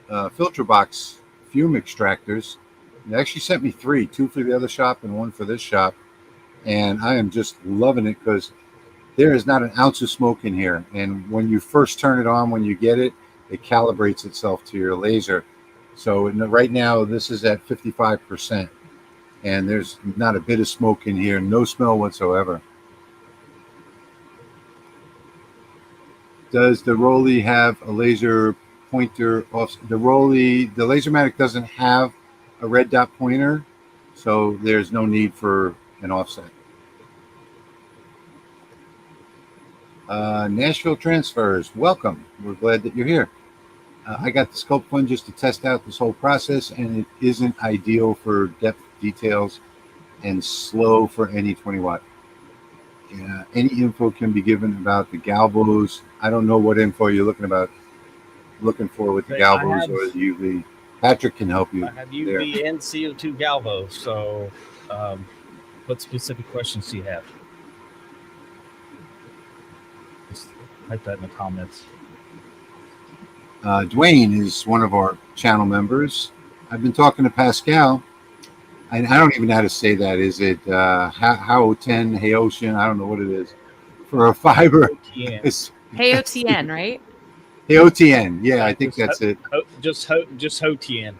box fume extractors. They actually sent me 3, 2 for the other shop and 1 for this shop, and I am just loving it because there is not an ounce of smoke in here. And when you first turn it on, when you get it, it calibrates itself to your laser. So right now this is at 55%, and there's not a bit of smoke in here, no smell whatsoever. Does the Rolly have a laser pointer off? The Lasermatic doesn't have a red dot pointer, so there's no need for an offset. Nashville Transfers, welcome. We're glad that you're here. I got the Sculpt Fun just to test out this whole process, and it isn't ideal for depth details and slow for any 20 watt. Any info can be given about the galvos. I don't know what info you're looking for with the galvos or the UV. Patrick can help you. I have UV and CO2 galvos, so What specific questions do you have? Just type that in the comments. Dwayne is one of our channel members. I've been talking to Pascal, and I don't even know how to say that. Is it Haoten, Haotian? I don't know what it is. For a fiber, it's HTN, right? Haotian. Yeah, I think that's it. Just HTN.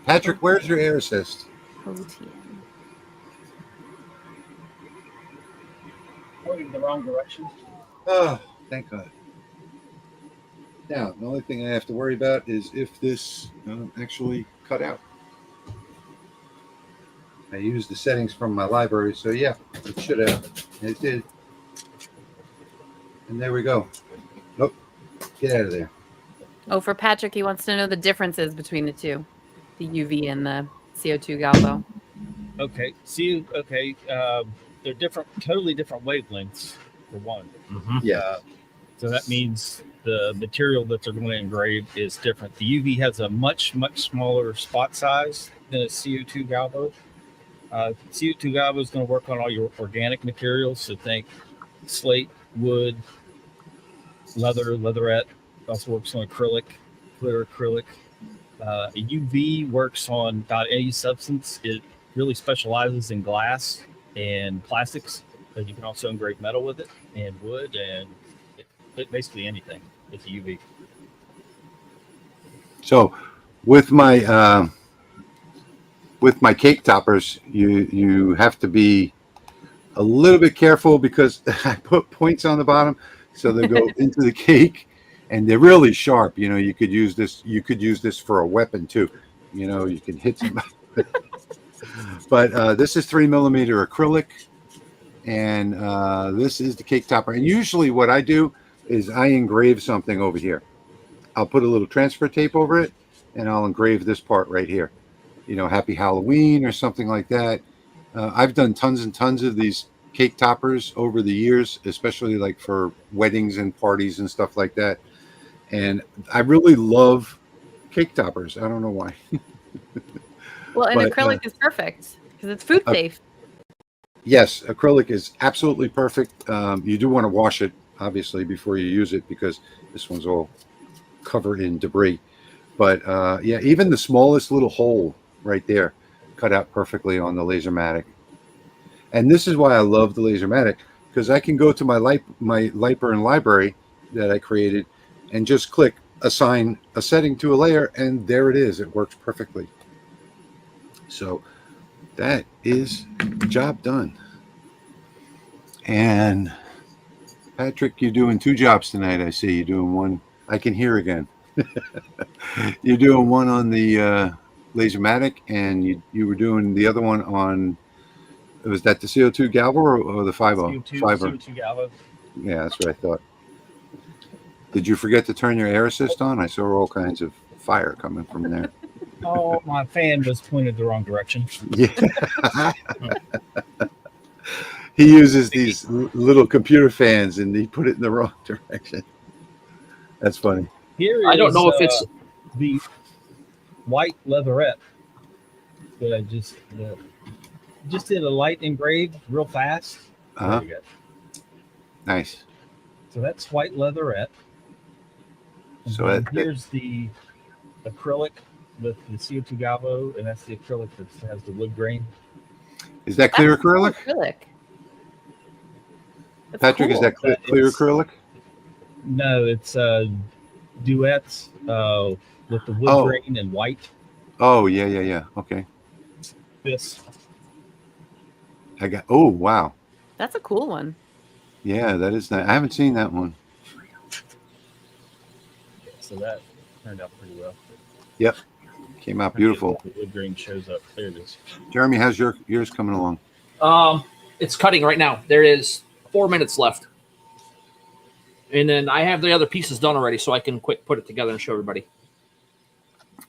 Patrick, where's your air assist? HTN. Going in the wrong direction. Oh, thank God. Now, the only thing I have to worry about is if this actually cut out. I used the settings from my library, so yeah, it should have. It did. And there we go. Nope. Get out of there. Oh, for Patrick, he wants to know the differences between the two, the UV and the CO2 galvo. Okay. They're different, totally different wavelengths for one. Yeah. So that means the material that they're going to engrave is different. The UV has a much smaller spot size than a CO2 galvo. CO2 galvo is going to work on all your organic materials. So think slate, wood, leather, leatherette. Also works on acrylic, clear acrylic. A UV works on about any substance. It really specializes in glass and plastics, but you can also engrave metal with it, and wood, and basically anything with UV. So, with my cake toppers, you have to be a little bit careful because I put points on the bottom, so they go into the cake, and they're really sharp. You know, you could use this. You could use this for a weapon too. You know, you can hit somebody. But this is 3mm acrylic, and this is the cake topper. And usually, what I do is I engrave something over here. I'll put a little transfer tape over it, and I'll engrave this part right here. You know, Happy Halloween or something like that. I've done tons and tons of these cake toppers over the years, especially like for weddings and parties and stuff like that. And I really love cake toppers. I don't know why. Well, and acrylic is perfect because it's food safe. Yes, acrylic is absolutely perfect. You do want to wash it, obviously, before you use it because this one's all covered in debris. But yeah, even the smallest little hole right there cut out perfectly on the Lasermatic. And this is why I love the Lasermatic, because I can go to my Lightburn library that I created and just click assign a setting to a layer, and there it is. It works perfectly. So that is job done. And Patrick, you're doing 2 jobs tonight. I see you're doing one. I can hear again. You're doing one on the Lasermatic, and you were doing the other one on. Was that the CO2 galvo or the 5.0? CO2 galvo. Yeah, that's what I thought. Did you forget to turn your air assist on? I saw all kinds of fire coming from there. Oh, my fan was pointed the wrong direction. Yeah. He uses these little computer fans, and he put it in the wrong direction. That's funny. Here I don't know if it's the white leatherette that I just did a light engrave real fast. Nice. So that's white leatherette. And so here's the acrylic with the CO2 galvo, and that's the acrylic that has the wood grain. Is that clear acrylic? Patrick, cool. Is that clear acrylic? No, it's duets with the wood grain and white. Oh, yeah. Okay. This. Oh, wow. That's a cool one. Yeah, that is nice. I haven't seen that one. So that turned out pretty well. Yep. Came out beautiful. The wood grain shows up. There it is. Jeremy, how's yours coming along? It's cutting right now. There is 4 minutes left. And then I have the other pieces done already, so I can quick put it together and show everybody.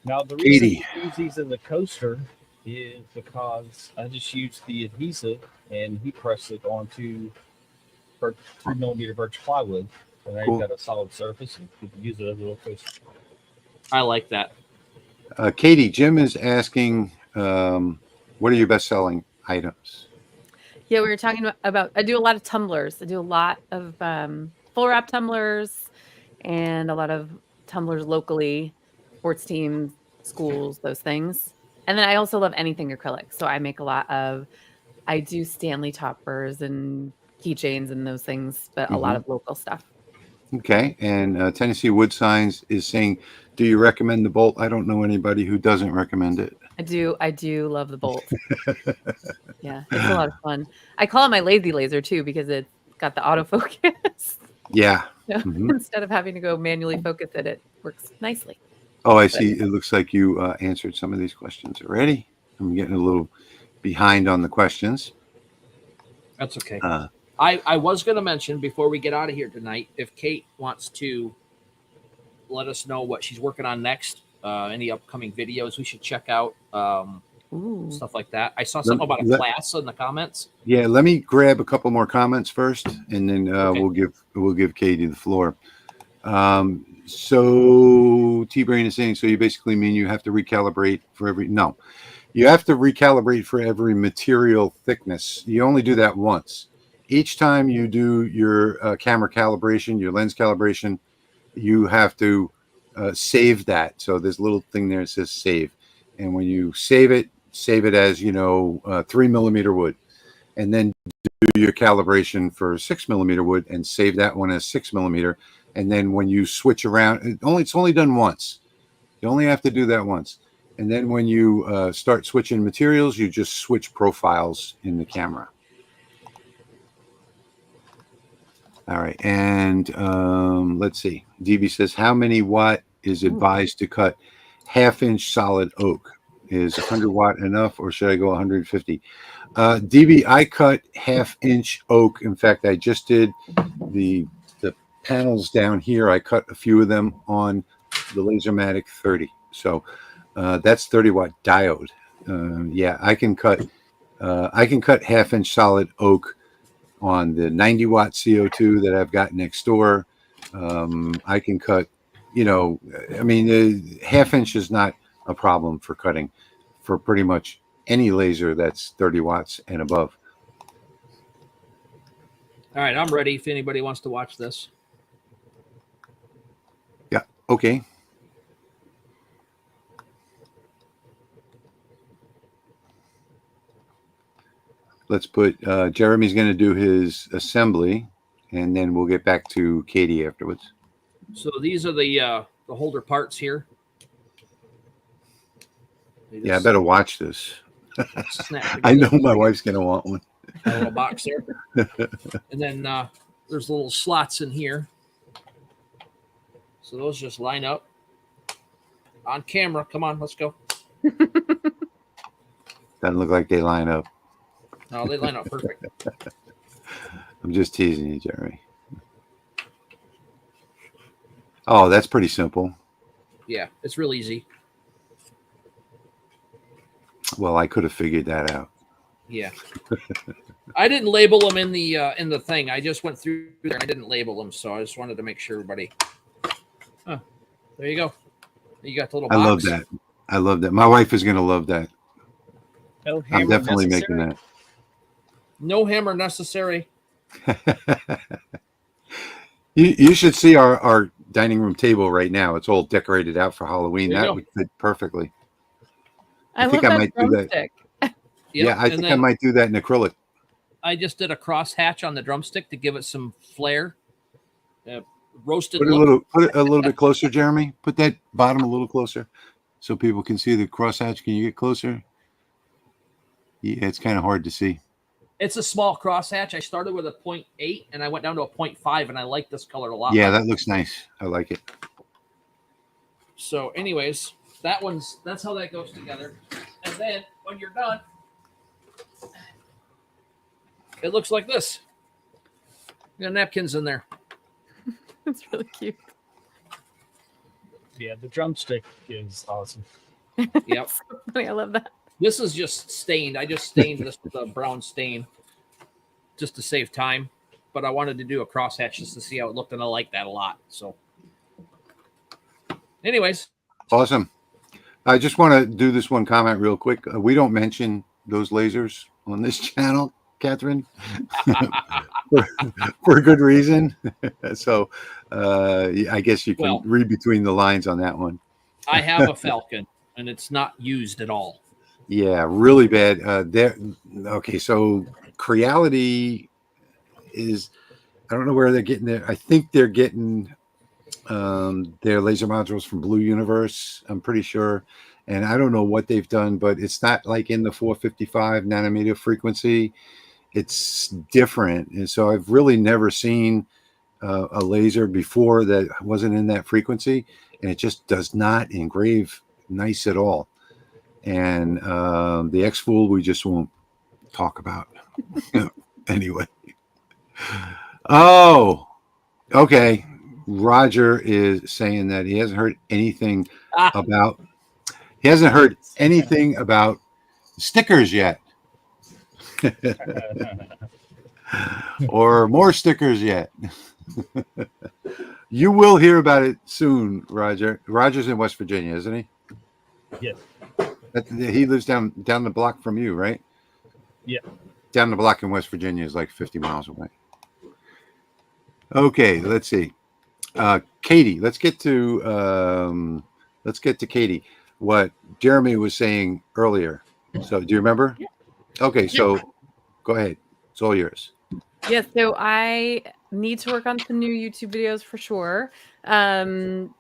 Now, the reason I use these in the coaster is because I just used the adhesive and heat pressed it onto 3mm birch plywood. And now you've got a solid surface, and you can use it as a little coaster. I like that. Katie, Jim is asking, what are your best-selling items. Yeah, we were talking about I do a lot of tumblers. I do a lot of full wrap tumblers and a lot of tumblers locally, sports teams, schools, those things. And then I also love anything acrylic. So I make a lot of I do Stanley toppers and keychains and those things, but a lot of local stuff. Okay. And Tennessee Wood Signs is saying, do you recommend the bolt? I don't know anybody who doesn't recommend it. I do love the bolt. Yeah, it's a lot of fun. I call it my lazy laser too because it's got the autofocus. Yeah. So instead of having to go manually focus it, it works nicely. Oh, I see. It looks like you answered some of these questions already. I'm getting a little behind on the questions. That's okay. I was going to mention before we get out of here tonight, if Kate wants to let us know what she's working on next, any upcoming videos we should check out, stuff like that. I saw something about a class in the comments. Yeah, let me grab a couple more comments first, and then we'll give Katie the floor. So T-Brain is saying, so you basically mean you have to recalibrate for every no. You have to recalibrate for every material thickness. You only do that once. Each time you do your camera calibration, your lens calibration, you have to save that. So there's a little thing there that says save. And when you save it as, 3mm wood. And then do your calibration for 6mm wood and save that one as 6mm. And then when you switch around, it's only done once. You only have to do that once. And then when you start switching materials, you just switch profiles in the camera. All right. And let's see. DB says, how many watt is advised to cut 1/2-inch solid oak? Is 100 watt enough, or should I go 150? DB, I cut 1/2-inch oak. In fact, I just did the panels down here. I cut a few of them on the Lasermatic 30. So that's 30 watt diode. Yeah, I can cut 1/2-inch solid oak on the 90 watt CO2 that I've got next door. I can cut, 1/2-inch is not a problem for cutting for pretty much any laser that's 30 watts and above. All right, I'm ready if anybody wants to watch this. Yeah, okay. Let's put Jeremy's going to do his assembly, and then we'll get back to Katie afterwards. So these are the holder parts here. Yeah, I better watch this. I know my wife's going to want one. A little box there. And then there's little slots in here. So those just line up on camera. Come on, let's go. Doesn't look like they line up. No, they line up perfect. I'm just teasing you, Jeremy. Oh, that's pretty simple. Yeah, it's real easy. Well, I could have figured that out. Yeah. I didn't label them in the thing. I just went through there and I didn't label them, so I just wanted to make sure everybody. Oh, there you go. You got the little box. I love that. I love that. My wife is going to love that. No I'm definitely necessary. making that. No hammer necessary. You should see our dining room table right now. It's all decorated out for Halloween. There you That go. would fit perfectly. I think love I that might do that. drumstick. Yep. Yeah, I think I might do that in acrylic. I just did a cross hatch on the drumstick to give it some flair. Roasted. Put it a little bit closer, Jeremy. Put that bottom a little closer so people can see the crosshatch. Can you get closer? Yeah, it's kind of hard to see. It's a small crosshatch. I started with a 0.8 and I went down to a 0.5, and I like this color a lot. Yeah, that looks nice. I like it. So, anyways, that's how that goes together. And then when you're done, it looks like this. You got napkins in there. It's really cute. Yeah, the drumstick is awesome. Yep. So funny. I love that. This is just stained. I just stained this with a brown stain just to save time. But I wanted to do a crosshatch just to see how it looked, and I like that a lot. So, anyways. Awesome. I just want to do this one comment real quick. We don't mention those lasers on this channel, Catherine, for a good reason. So I guess you can read between the lines on that one. I have a Falcon, and it's not used at all. Yeah, really bad. Okay, so Creality is, I don't know where they're getting their, I think they're getting their laser modules from Blue Universe, I'm pretty sure. And I don't know what they've done, but it's not like in the 455 nanometer frequency. It's different. And so I've really never seen a laser before that wasn't in that frequency, and it just does not engrave nice at all. And the X-Fool we just won't talk about. Anyway. Oh, okay. Roger is saying that he hasn't heard anything about stickers yet. Or more stickers yet. You will hear about it soon, Roger. Roger's in West Virginia, isn't he? Yes. He lives down the block from you, right? Yeah. Down the block in West Virginia is like 50 miles away. Okay, let's see. Katie, let's get to Katie. What Jeremy was saying earlier. So do you remember? Yeah. Okay, so go ahead. It's all yours. Yes, so I need to work on some new YouTube videos for sure. And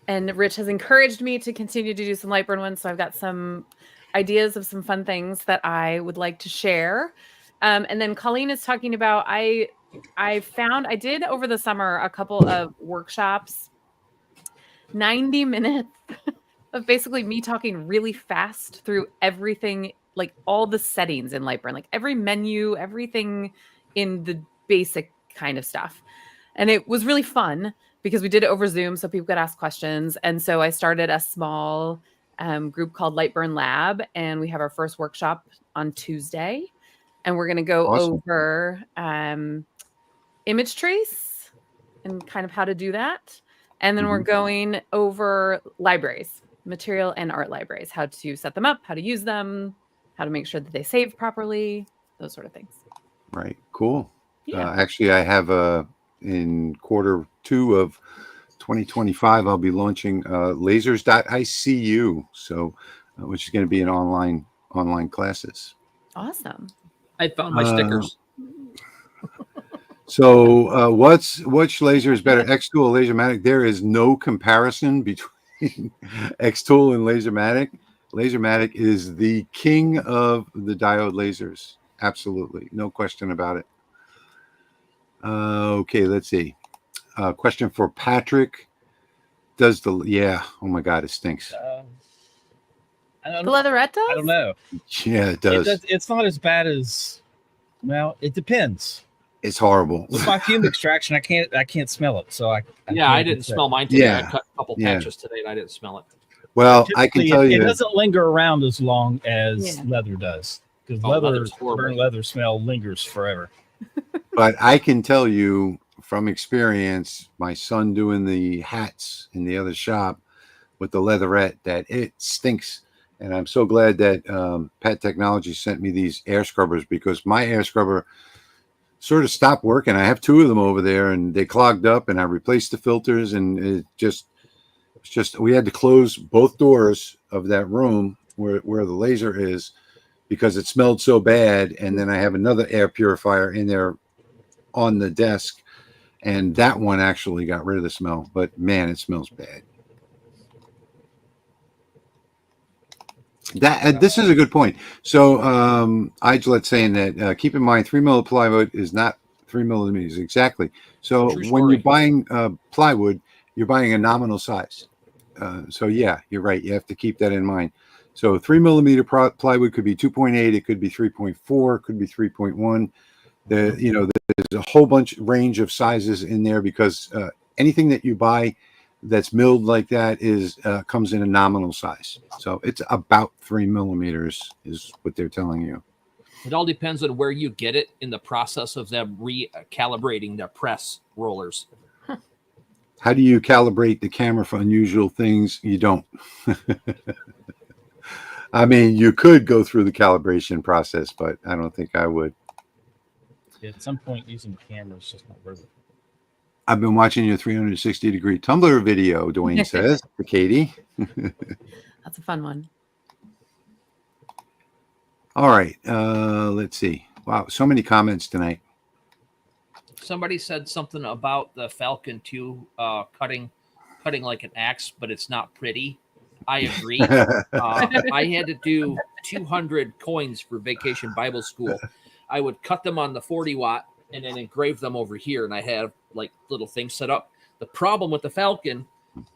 Rich has encouraged me to continue to do some Lightburn ones. So I've got some ideas of some fun things that I would like to share. And then Colleen is talking about, I did over the summer a couple of workshops, 90 minutes of basically me talking really fast through everything, like all the settings in Lightburn, like every menu, everything in the basic kind of stuff. And it was really fun because we did it over Zoom so people could ask questions. And so I started a small group called Lightburn Lab, and we have our first workshop on Tuesday. And we're going to go over image trace and kind of how to do that. And then we're going over libraries, material and art libraries, how to set them up, how to use them, how to make sure that they save properly, those sort of things. Right. Cool. Yeah. Actually, I have in quarter 2 of 2025, I'll be launching lasers.icu, so which is going to be an online classes. Awesome. I found my stickers. So which laser is better, X-Tool or Lasermatic? There is no comparison between X-Tool and Lasermatic. Lasermatic is the king of the diode lasers. Absolutely. No question about it. Okay, let's see. Question for Patrick. Oh my God, it stinks. The leatherette does? I don't know. Yeah, it does. It's not as bad as, well, it depends. It's horrible. With my fume extraction, I can't smell it. So I didn't smell mine today. Yeah. I cut a couple patches today and I didn't smell it. Well, I can tell you, it doesn't linger around as long as leather does, because burnt leather smell lingers forever. But I can tell you from experience, my son doing the hats in the other shop with the leatherette, that it stinks. And I'm so glad that Pat Technology sent me these air scrubbers, because my air scrubber sort of stopped working. I have 2 of them over there, and they clogged up, and I replaced the filters, and it's just we had to close both doors of that room where the laser is, because it smelled so bad. And then I have another air purifier in there on the desk, and that one actually got rid of the smell, but man, it smells bad. This is a good point. So Igelet's saying that keep in mind 3 mil plywood is not 3 millimeters exactly. So when you're buying plywood, you're buying a nominal size. So yeah, you're right. You have to keep that in mind. So 3 millimeter plywood could be 2.8, it could be 3.4, it could be 3.1. There's a whole bunch range of sizes in there, because anything that you buy that's milled like that comes in a nominal size. So it's about 3 millimeters is what they're telling you. It all depends on where you get it in the process of them recalibrating their press rollers. How do you calibrate the camera for unusual things? You don't. I mean, you could go through the calibration process, but I don't think I would. At some point, using the camera is just not worth it. I've been watching your 360-degree Tumblr video, Dwayne says to Katie. That's a fun one. All right. Let's see. Wow. So many comments tonight. Somebody said something about the Falcon 2 cutting like an axe, but it's not pretty. I agree. I had to do 200 coins for Vacation Bible School. I would cut them on the 40 watt and then engrave them over here. And I have like little things set up. The problem with the Falcon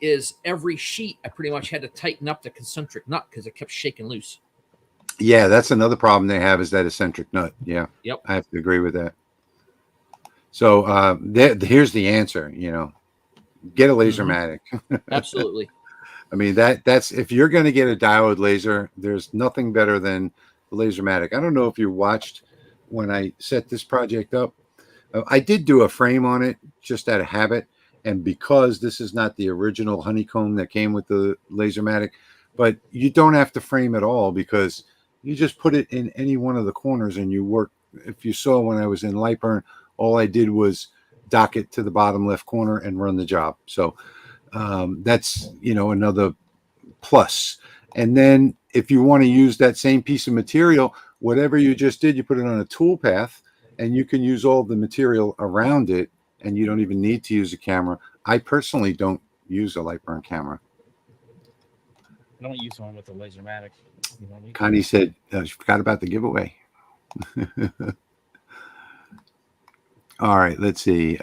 is every sheet, I pretty much had to tighten up the concentric nut because it kept shaking loose. Yeah, that's another problem they have is that eccentric nut. Yeah. Yep. I have to agree with that. So here's the answer, get a Lasermatic. Absolutely. I mean, that's if you're going to get a diode laser, there's nothing better than the Lasermatic. I don't know if you watched when I set this project up. I did do a frame on it just out of habit. And because this is not the original honeycomb that came with the Lasermatic, but you don't have to frame at all because you just put it in any one of the corners and you work. If you saw when I was in Lightburn, all I did was dock it to the bottom left corner and run the job. So that's, another plus. And then if you want to use that same piece of material, whatever you just did, you put it on a tool path and you can use all the material around it and you don't even need to use a camera. I personally don't use a Lightburn camera. I don't use one with a Lasermatic. Connie said, she forgot about the giveaway. All right, let's see.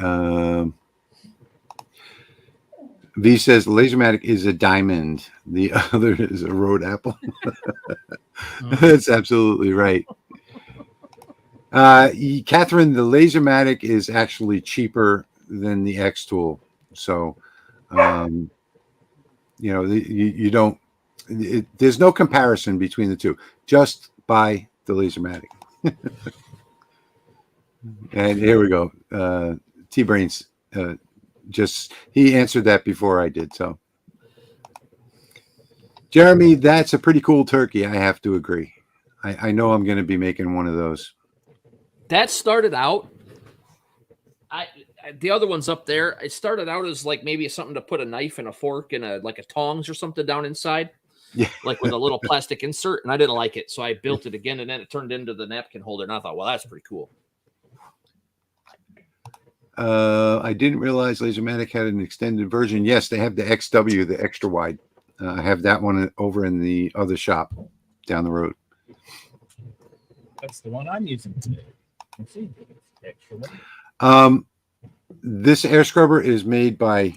V says Lasermatic is a diamond. The other is a road apple. That's absolutely right. Catherine, the Lasermatic is actually cheaper than the X tool. So, you don't, there's no comparison between the two. Just buy the Lasermatic. And here we go. T-Brains he answered that before I did. So, Jeremy, that's a pretty cool turkey. I have to agree. I know I'm going to be making one of those. That started out. The other one's up there. It started out as like maybe something to put a knife and a fork and a tongs or something down inside. Yeah. Like with a little plastic insert, and I didn't like it, so I built it again, and then it turned into the napkin holder, and I thought, well, that's pretty cool. I didn't realize Lasermatic had an extended version. Yes, they have the XW, the extra wide. I have that one over in the other shop down the road. That's the one I'm using today. Let's see. Extra one. This air scrubber is made by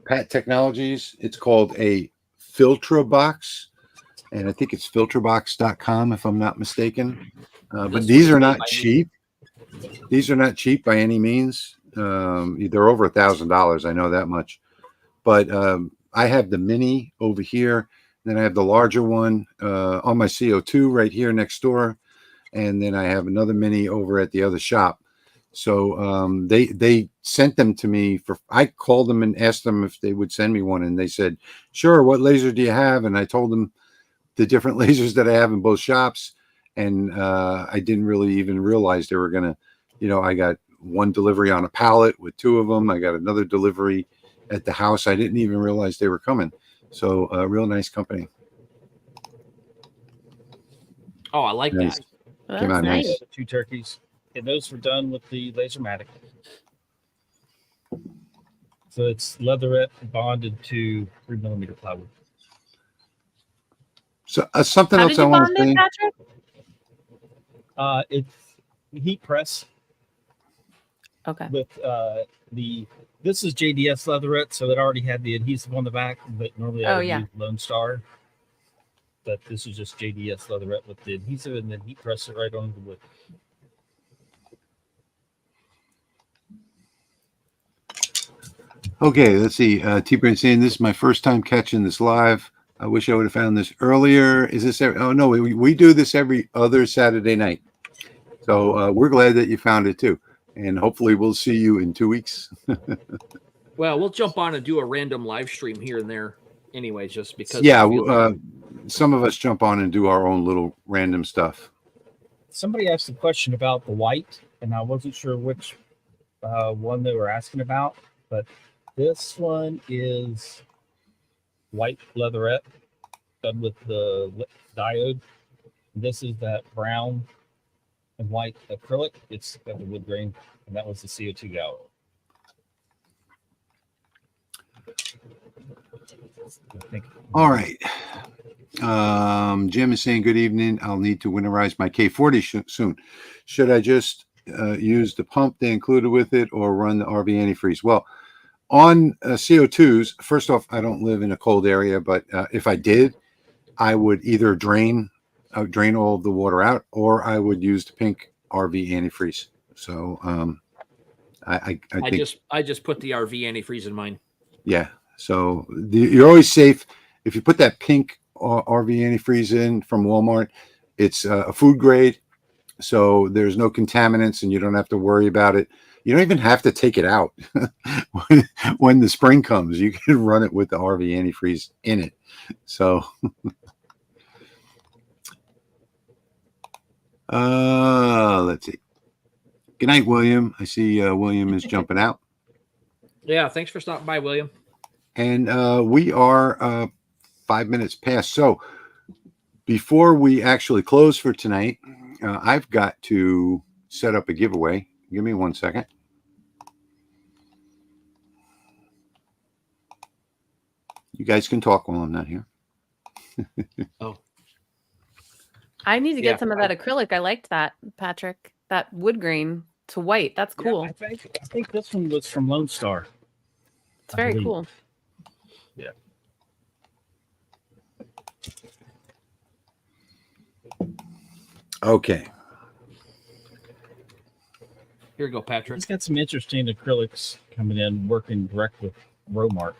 Pat Technologies. It's called a Filtra Box, and I think it's filtrabox.com if I'm not mistaken. But these are not cheap. These are not cheap by any means. They're over $1,000. I know that much. But I have the mini over here. Then I have the larger one on my CO2 right here next door. And then I have another mini over at the other shop. So they sent them to me I called them and asked them if they would send me one. And they said, sure, what laser do you have? And I told them the different lasers that I have in both shops. And I didn't really even realize they were going to, I got one delivery on a pallet with two of them. I got another delivery at the house. I didn't even realize they were coming. So a real nice company. Oh, I like nice. that. Well, Came out nice. Two turkeys. And those were done with the Lasermatic. So it's leatherette bonded to 3mm plywood. So something How else did I you want bond to say. it, Patrick? It's heat press Okay. with this is JDS leatherette, so it already had the adhesive on the back, but normally I would use Lone Star. But this is just JDS leatherette with the adhesive, and then heat press it right on the wood. Okay, let's see. T-Brain saying this is my first time catching this live. I wish I would have found this earlier. Is this oh no, we do this every other Saturday night. So we're glad that you found it too. And hopefully we'll see you in 2 weeks. Well, we'll jump on and do a random live stream here and there anyway, just because. Yeah, some of us jump on and do our own little random stuff. Somebody asked a question about the white, and I wasn't sure which one they were asking about, but this one is white leatherette done with the diode. This is that brown and white acrylic. It's got the wood grain, and that was the CO2 gallery. All right. Jim is saying, good evening. I'll need to winterize my K40 soon. Should I just use the pump they included with it or run the RV antifreeze? Well, on CO2s, first off, I don't live in a cold area, but if I did, I would either drain all of the water out, or I would use the pink RV antifreeze. So I just put the RV antifreeze in mine. Yeah. So you're always safe if you put that pink RV antifreeze in from Walmart. It's a food grade, so there's no contaminants, and you don't have to worry about it. You don't even have to take it out when the spring comes. You can run it with the RV antifreeze in it. So, let's see. Good night, William. I see William is jumping out. Yeah, thanks for stopping by, William. And we are 5 minutes past. So before we actually close for tonight, I've got to set up a giveaway. Give me 1 second. You guys can talk while I'm not here. Oh. I need to get some of that acrylic. I liked that, Patrick. That wood grain to white. That's cool. Yeah, I think this one was from Lone Star. It's very cool. Yeah. Okay. Here you go, Patrick. He's got some interesting acrylics coming in, working direct with Romark.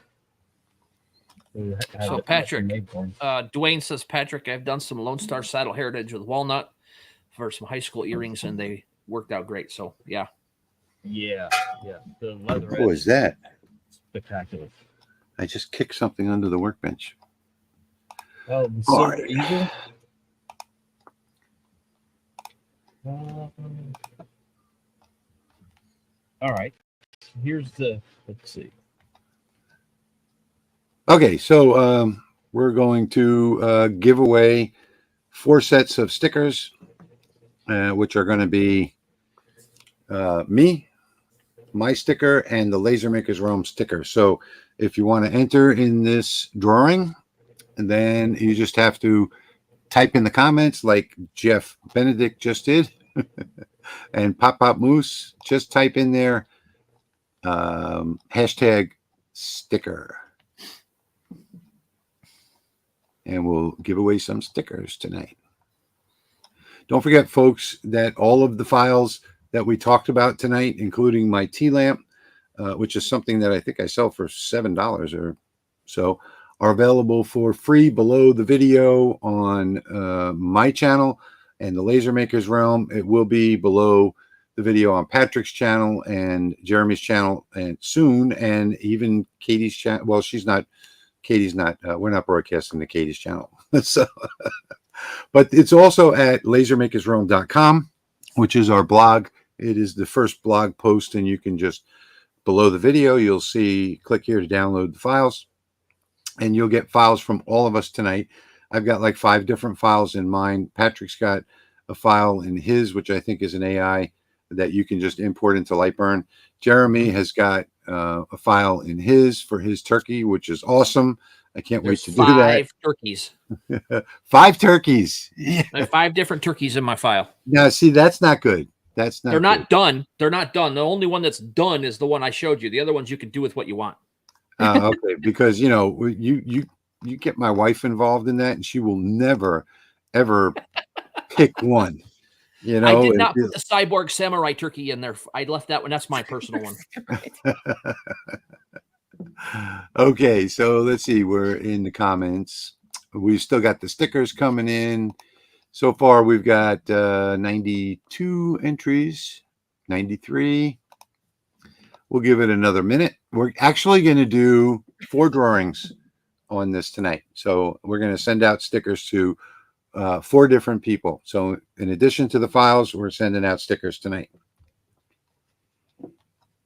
So Patrick, Dwayne says, Patrick, I've done some Lone Star Saddle Heritage with walnut for some high school earrings, and they worked out great. So yeah. Yeah. The leather. What was that? Spectacular. I just kicked something under the workbench. Oh, the Silver Eagle. All right. Here's the. Let's see. Okay, so we're going to give away 4 sets of stickers, which are going to be me, my sticker, and the Laser Makers Realm sticker. So if you want to enter in this drawing, and then you just have to type in the comments like Jeff Benedict just did, and Pop Moose, just type in there hashtag sticker. And we'll give away some stickers tonight. Don't forget, folks, that all of the files that we talked about tonight, including my tea lamp, which is something that I think I sell for $7 or so, are available for free below the video on my channel and the Laser Makers Realm. It will be below the video on Patrick's channel and Jeremy's channel, and soon, and even Katie's channel. Well, Katie's not, we're not broadcasting to Katie's channel. So, but it's also at lasermakersrealm.com, which is our blog. It is the first blog post, and you can just, below the video, you'll see, click here to download the files, and you'll get files from all of us tonight. I've got like 5 different files in mine. Patrick's got a file in his, which I think is an AI that you can just import into Lightburn. Jeremy has got a file in his for his turkey, which is awesome. I can't wait to do that. 5 turkeys. 5 turkeys. Yeah. I have 5 different turkeys in my file. Now, see, that's not good. That's not. They're not done. They're not done. The only one that's done is the one I showed you. The other ones you can do with what you want. Okay, because you get my wife involved in that, and she will never, ever pick one. I did not put the cyborg samurai turkey in there. I left that one. That's my personal one. Okay, so let's see. We're in the comments. We've still got the stickers coming in. So far, we've got 92 entries, 93. We'll give it another minute. We're actually going to do 4 drawings on this tonight. So we're going to send out stickers to 4 different people. So in addition to the files, we're sending out stickers tonight.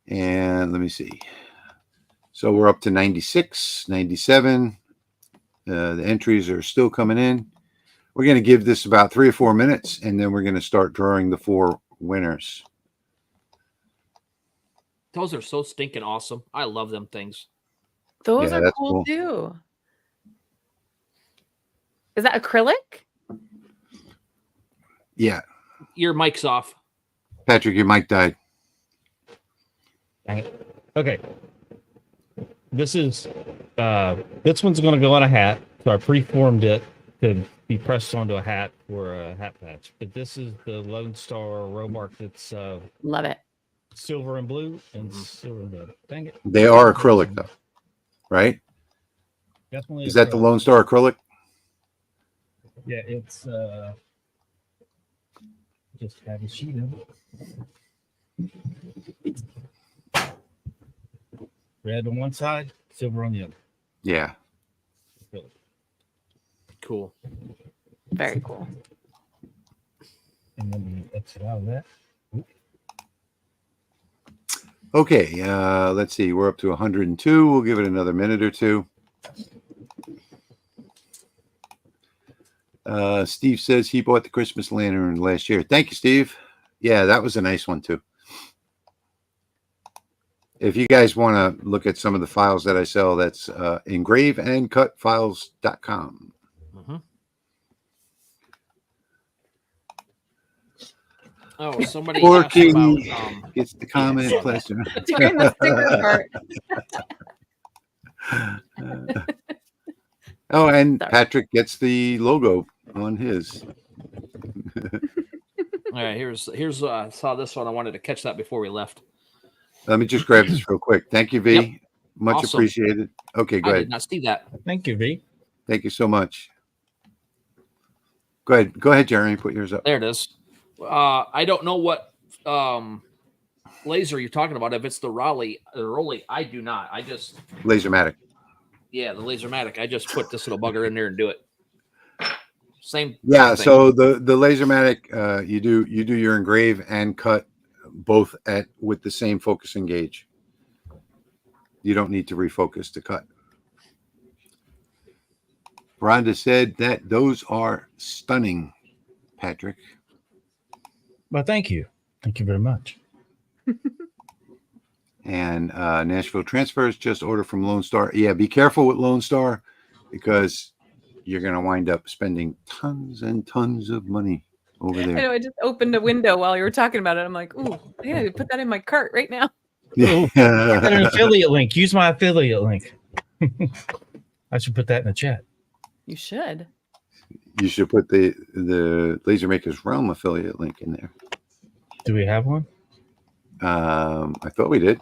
And let me see. So we're up to 96, 97. The entries are still coming in. We're going to give this about 3 or 4 minutes, and then we're going to start drawing the 4 winners. Those are so stinking awesome. I love them things. Those Yeah, are that's cool, cool. too. Is that acrylic? Yeah. Your mic's off. Patrick, your mic died. Dang it. Okay. This is this one's going to go on a hat. So I preformed it to be pressed onto a hat for a hat patch. But this is the Lone Star row mark that's Love it. silver and blue and silver and blue. Dang it. They are acrylic, though, right? Definitely. Is that the Lone Star acrylic? Yeah, it's just have a sheet of it. Red on one side, silver on the other. Yeah. Cool. Very cool. And then we exit out of that. Okay, let's see. We're up to 102. We'll give it another minute or two. Steve says he bought the Christmas lantern last year. Thank you, Steve. Yeah, that was a nice one, too. If you guys want to look at some of the files that I sell, that's engraveandcutfiles.com. Mm-hmm. Oh, somebody Poor asked King about gets the comment. Pleasure. During the sticker part. Oh, and Sorry. Patrick gets the logo on his. All right, here's I saw this one. I wanted to catch that before we left. Let me just grab this real quick. Thank you, V. Yep. Much Awesome. appreciated. Okay, go I ahead. did not see that. Thank you, V. Thank you so much. Go ahead. Go ahead, Jeremy. Put yours up. There it is. I don't know what laser you're talking about. If it's the Rolly, I do not. I just Lasermatic. the Lasermatic. I just put this little bugger in there and do it. Same. Yeah. thing. So the Lasermatic, you do your engrave and cut both with the same focusing gauge. You don't need to refocus to cut. Rhonda said that those are stunning, Patrick. Well, thank you. Thank you very much. And Nashville Transfers just order from Lone Star. Yeah, be careful with Lone Star because you're going to wind up spending tons and tons of money over there. I know. I just opened a window while you were talking about it. I'm like, ooh, I gotta put that in my cart right now. Yeah. An affiliate link. Use my affiliate link. I should put that in the chat. You should. You should put the Laser Makers Realm affiliate link in there. Do we have one? I thought we did.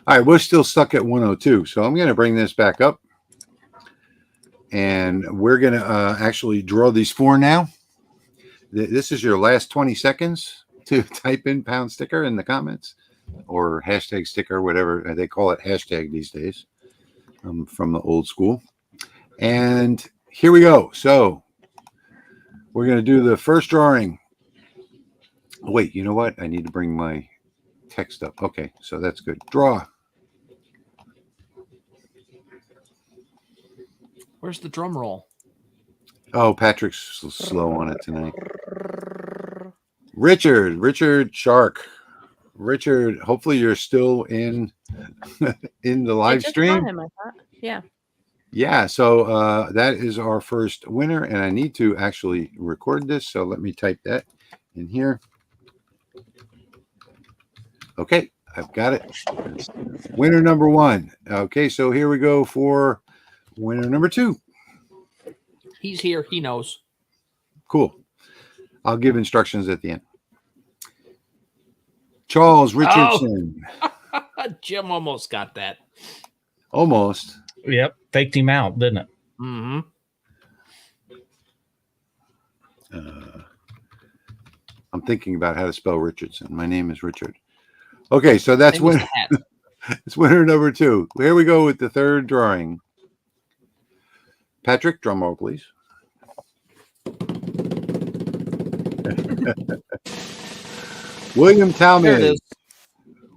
All right, we're still stuck at 102, so I'm going to bring this back up, and we're going to actually draw these 4 now. This is your last 20 seconds to type in pound sticker in the comments or hashtag sticker, whatever they call it, hashtag these days, from the old school. And here we go. So we're going to do the first drawing. Wait, you know what? I need to bring my text up. Okay, so that's good. Draw. Where's the drum roll? Oh, Patrick's slow on it tonight. Richard Shark. Richard, hopefully you're still in the live stream. Him, I thought. Yeah. Yeah, so that is our first winner, and I need to actually record this, so let me type that in here. Okay, I've got it. Winner number 1. Okay, so here we go for winner number 2. He's here. He knows. Cool. I'll give instructions at the end. Charles Richardson. Oh. Jim almost got that. Almost. Yep. Faked him out, didn't it? Mm-hmm. I'm thinking about how to spell Richardson. My name is Richard. Okay, so that's winner. It's winner number 2. Here we go with the third drawing. Patrick, drum roll, please. William There it Talmadge. is.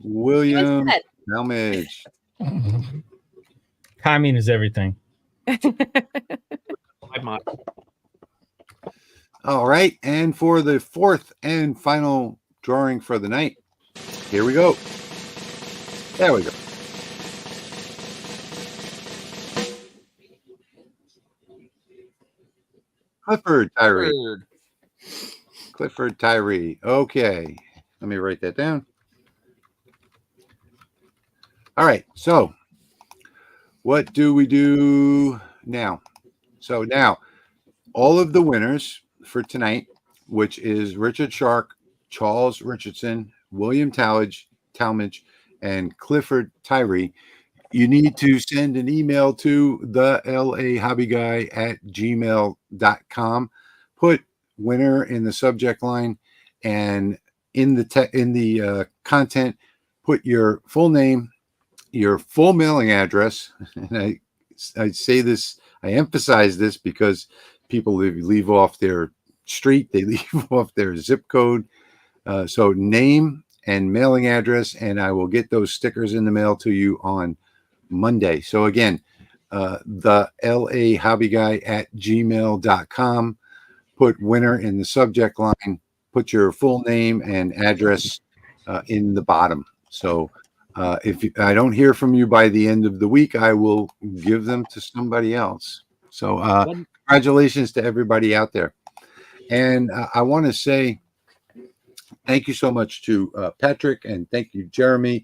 William Yes, Talmadge. Timing is everything. All right. And for the fourth and final drawing for the night, here we go. There we go. Clifford Tyree. Clifford Tyree. Okay. Let me write that down. All right. So what do we do now? So now all of the winners for tonight, which is Richard Shark, Charles Richardson, William Talmadge, and Clifford Tyree, you need to send an email to thelasermakersrealm@gmail.com. Put winner in the subject line, and in the content, put your full name, your full mailing address. And I say this, I emphasize this because people leave off their street, they leave off their zip code. So name and mailing address, and I will get those stickers in the mail to you on Monday. So again, the LA Hobby Guy @gmail.com. Put winner in the subject line. Put your full name and address in the bottom. So if I don't hear from you by the end of the week, I will give them to somebody else. So congratulations to everybody out there. And I want to say thank you so much to Patrick, and thank you, Jeremy.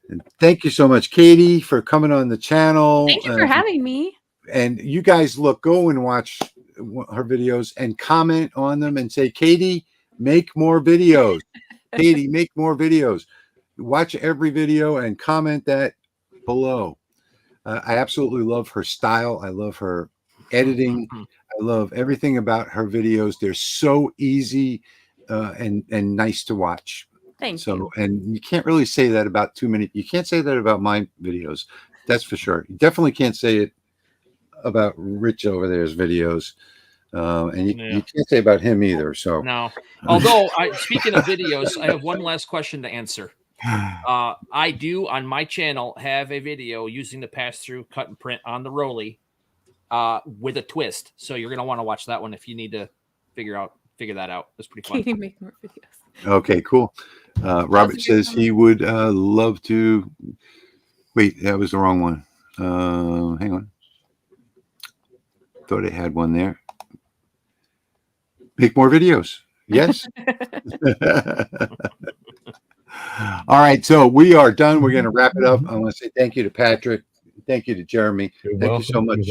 And thank you so much, Katie, for coming on the channel. Thank you for having me. And you guys, go and watch her videos and comment on them and say, Katie, make more videos. Katie, make more videos. Watch every video and comment that below. I absolutely love her style. I love her editing. I love everything about her videos. They're so easy and nice to watch. Thank you. And you can't really say that about too many. You can't say that about my videos. That's for sure. You definitely can't say it about Rich over there's videos. And you can't say about him either. So no. Although speaking of videos, I have one last question to answer. I do on my channel have a video using the pass-through cut and print on the Rolly with a twist. So you're gonna want to watch that one if you need to figure that out. It's pretty fun. Can you make more videos? Okay, cool. Robert says he would love to. Wait, that was the wrong one. Hang on. Thought I had one there. Make more videos. Yes. All right, so we are done. We're going to wrap it up. I want to say thank you to Patrick. Thank you to Jeremy. Thank you so much,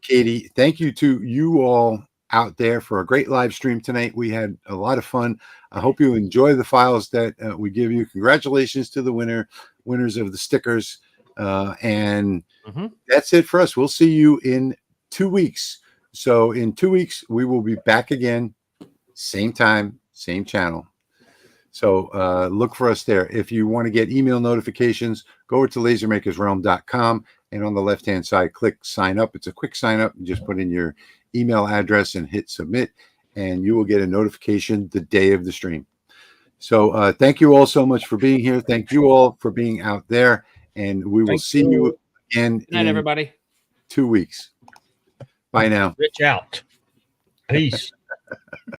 Katie. Thank you to you all out there for a great live stream tonight. We had a lot of fun. I hope you enjoy the files that we give you. Congratulations to the winners of the stickers. And that's it for us. We'll see you in 2 weeks. So in 2 weeks, we will be back again. Same time, same channel. So look for us there. If you want to get email notifications, go over to lasermakersrealm.com, and on the left-hand side, click sign up. It's a quick sign up. You just put in your email address and hit submit, and you will get a notification the day of the stream. So thank you all so much for being here. Thank you all for being out there, and we will see you again Good night, everybody. 2 weeks. Bye now. Rich out. Peace.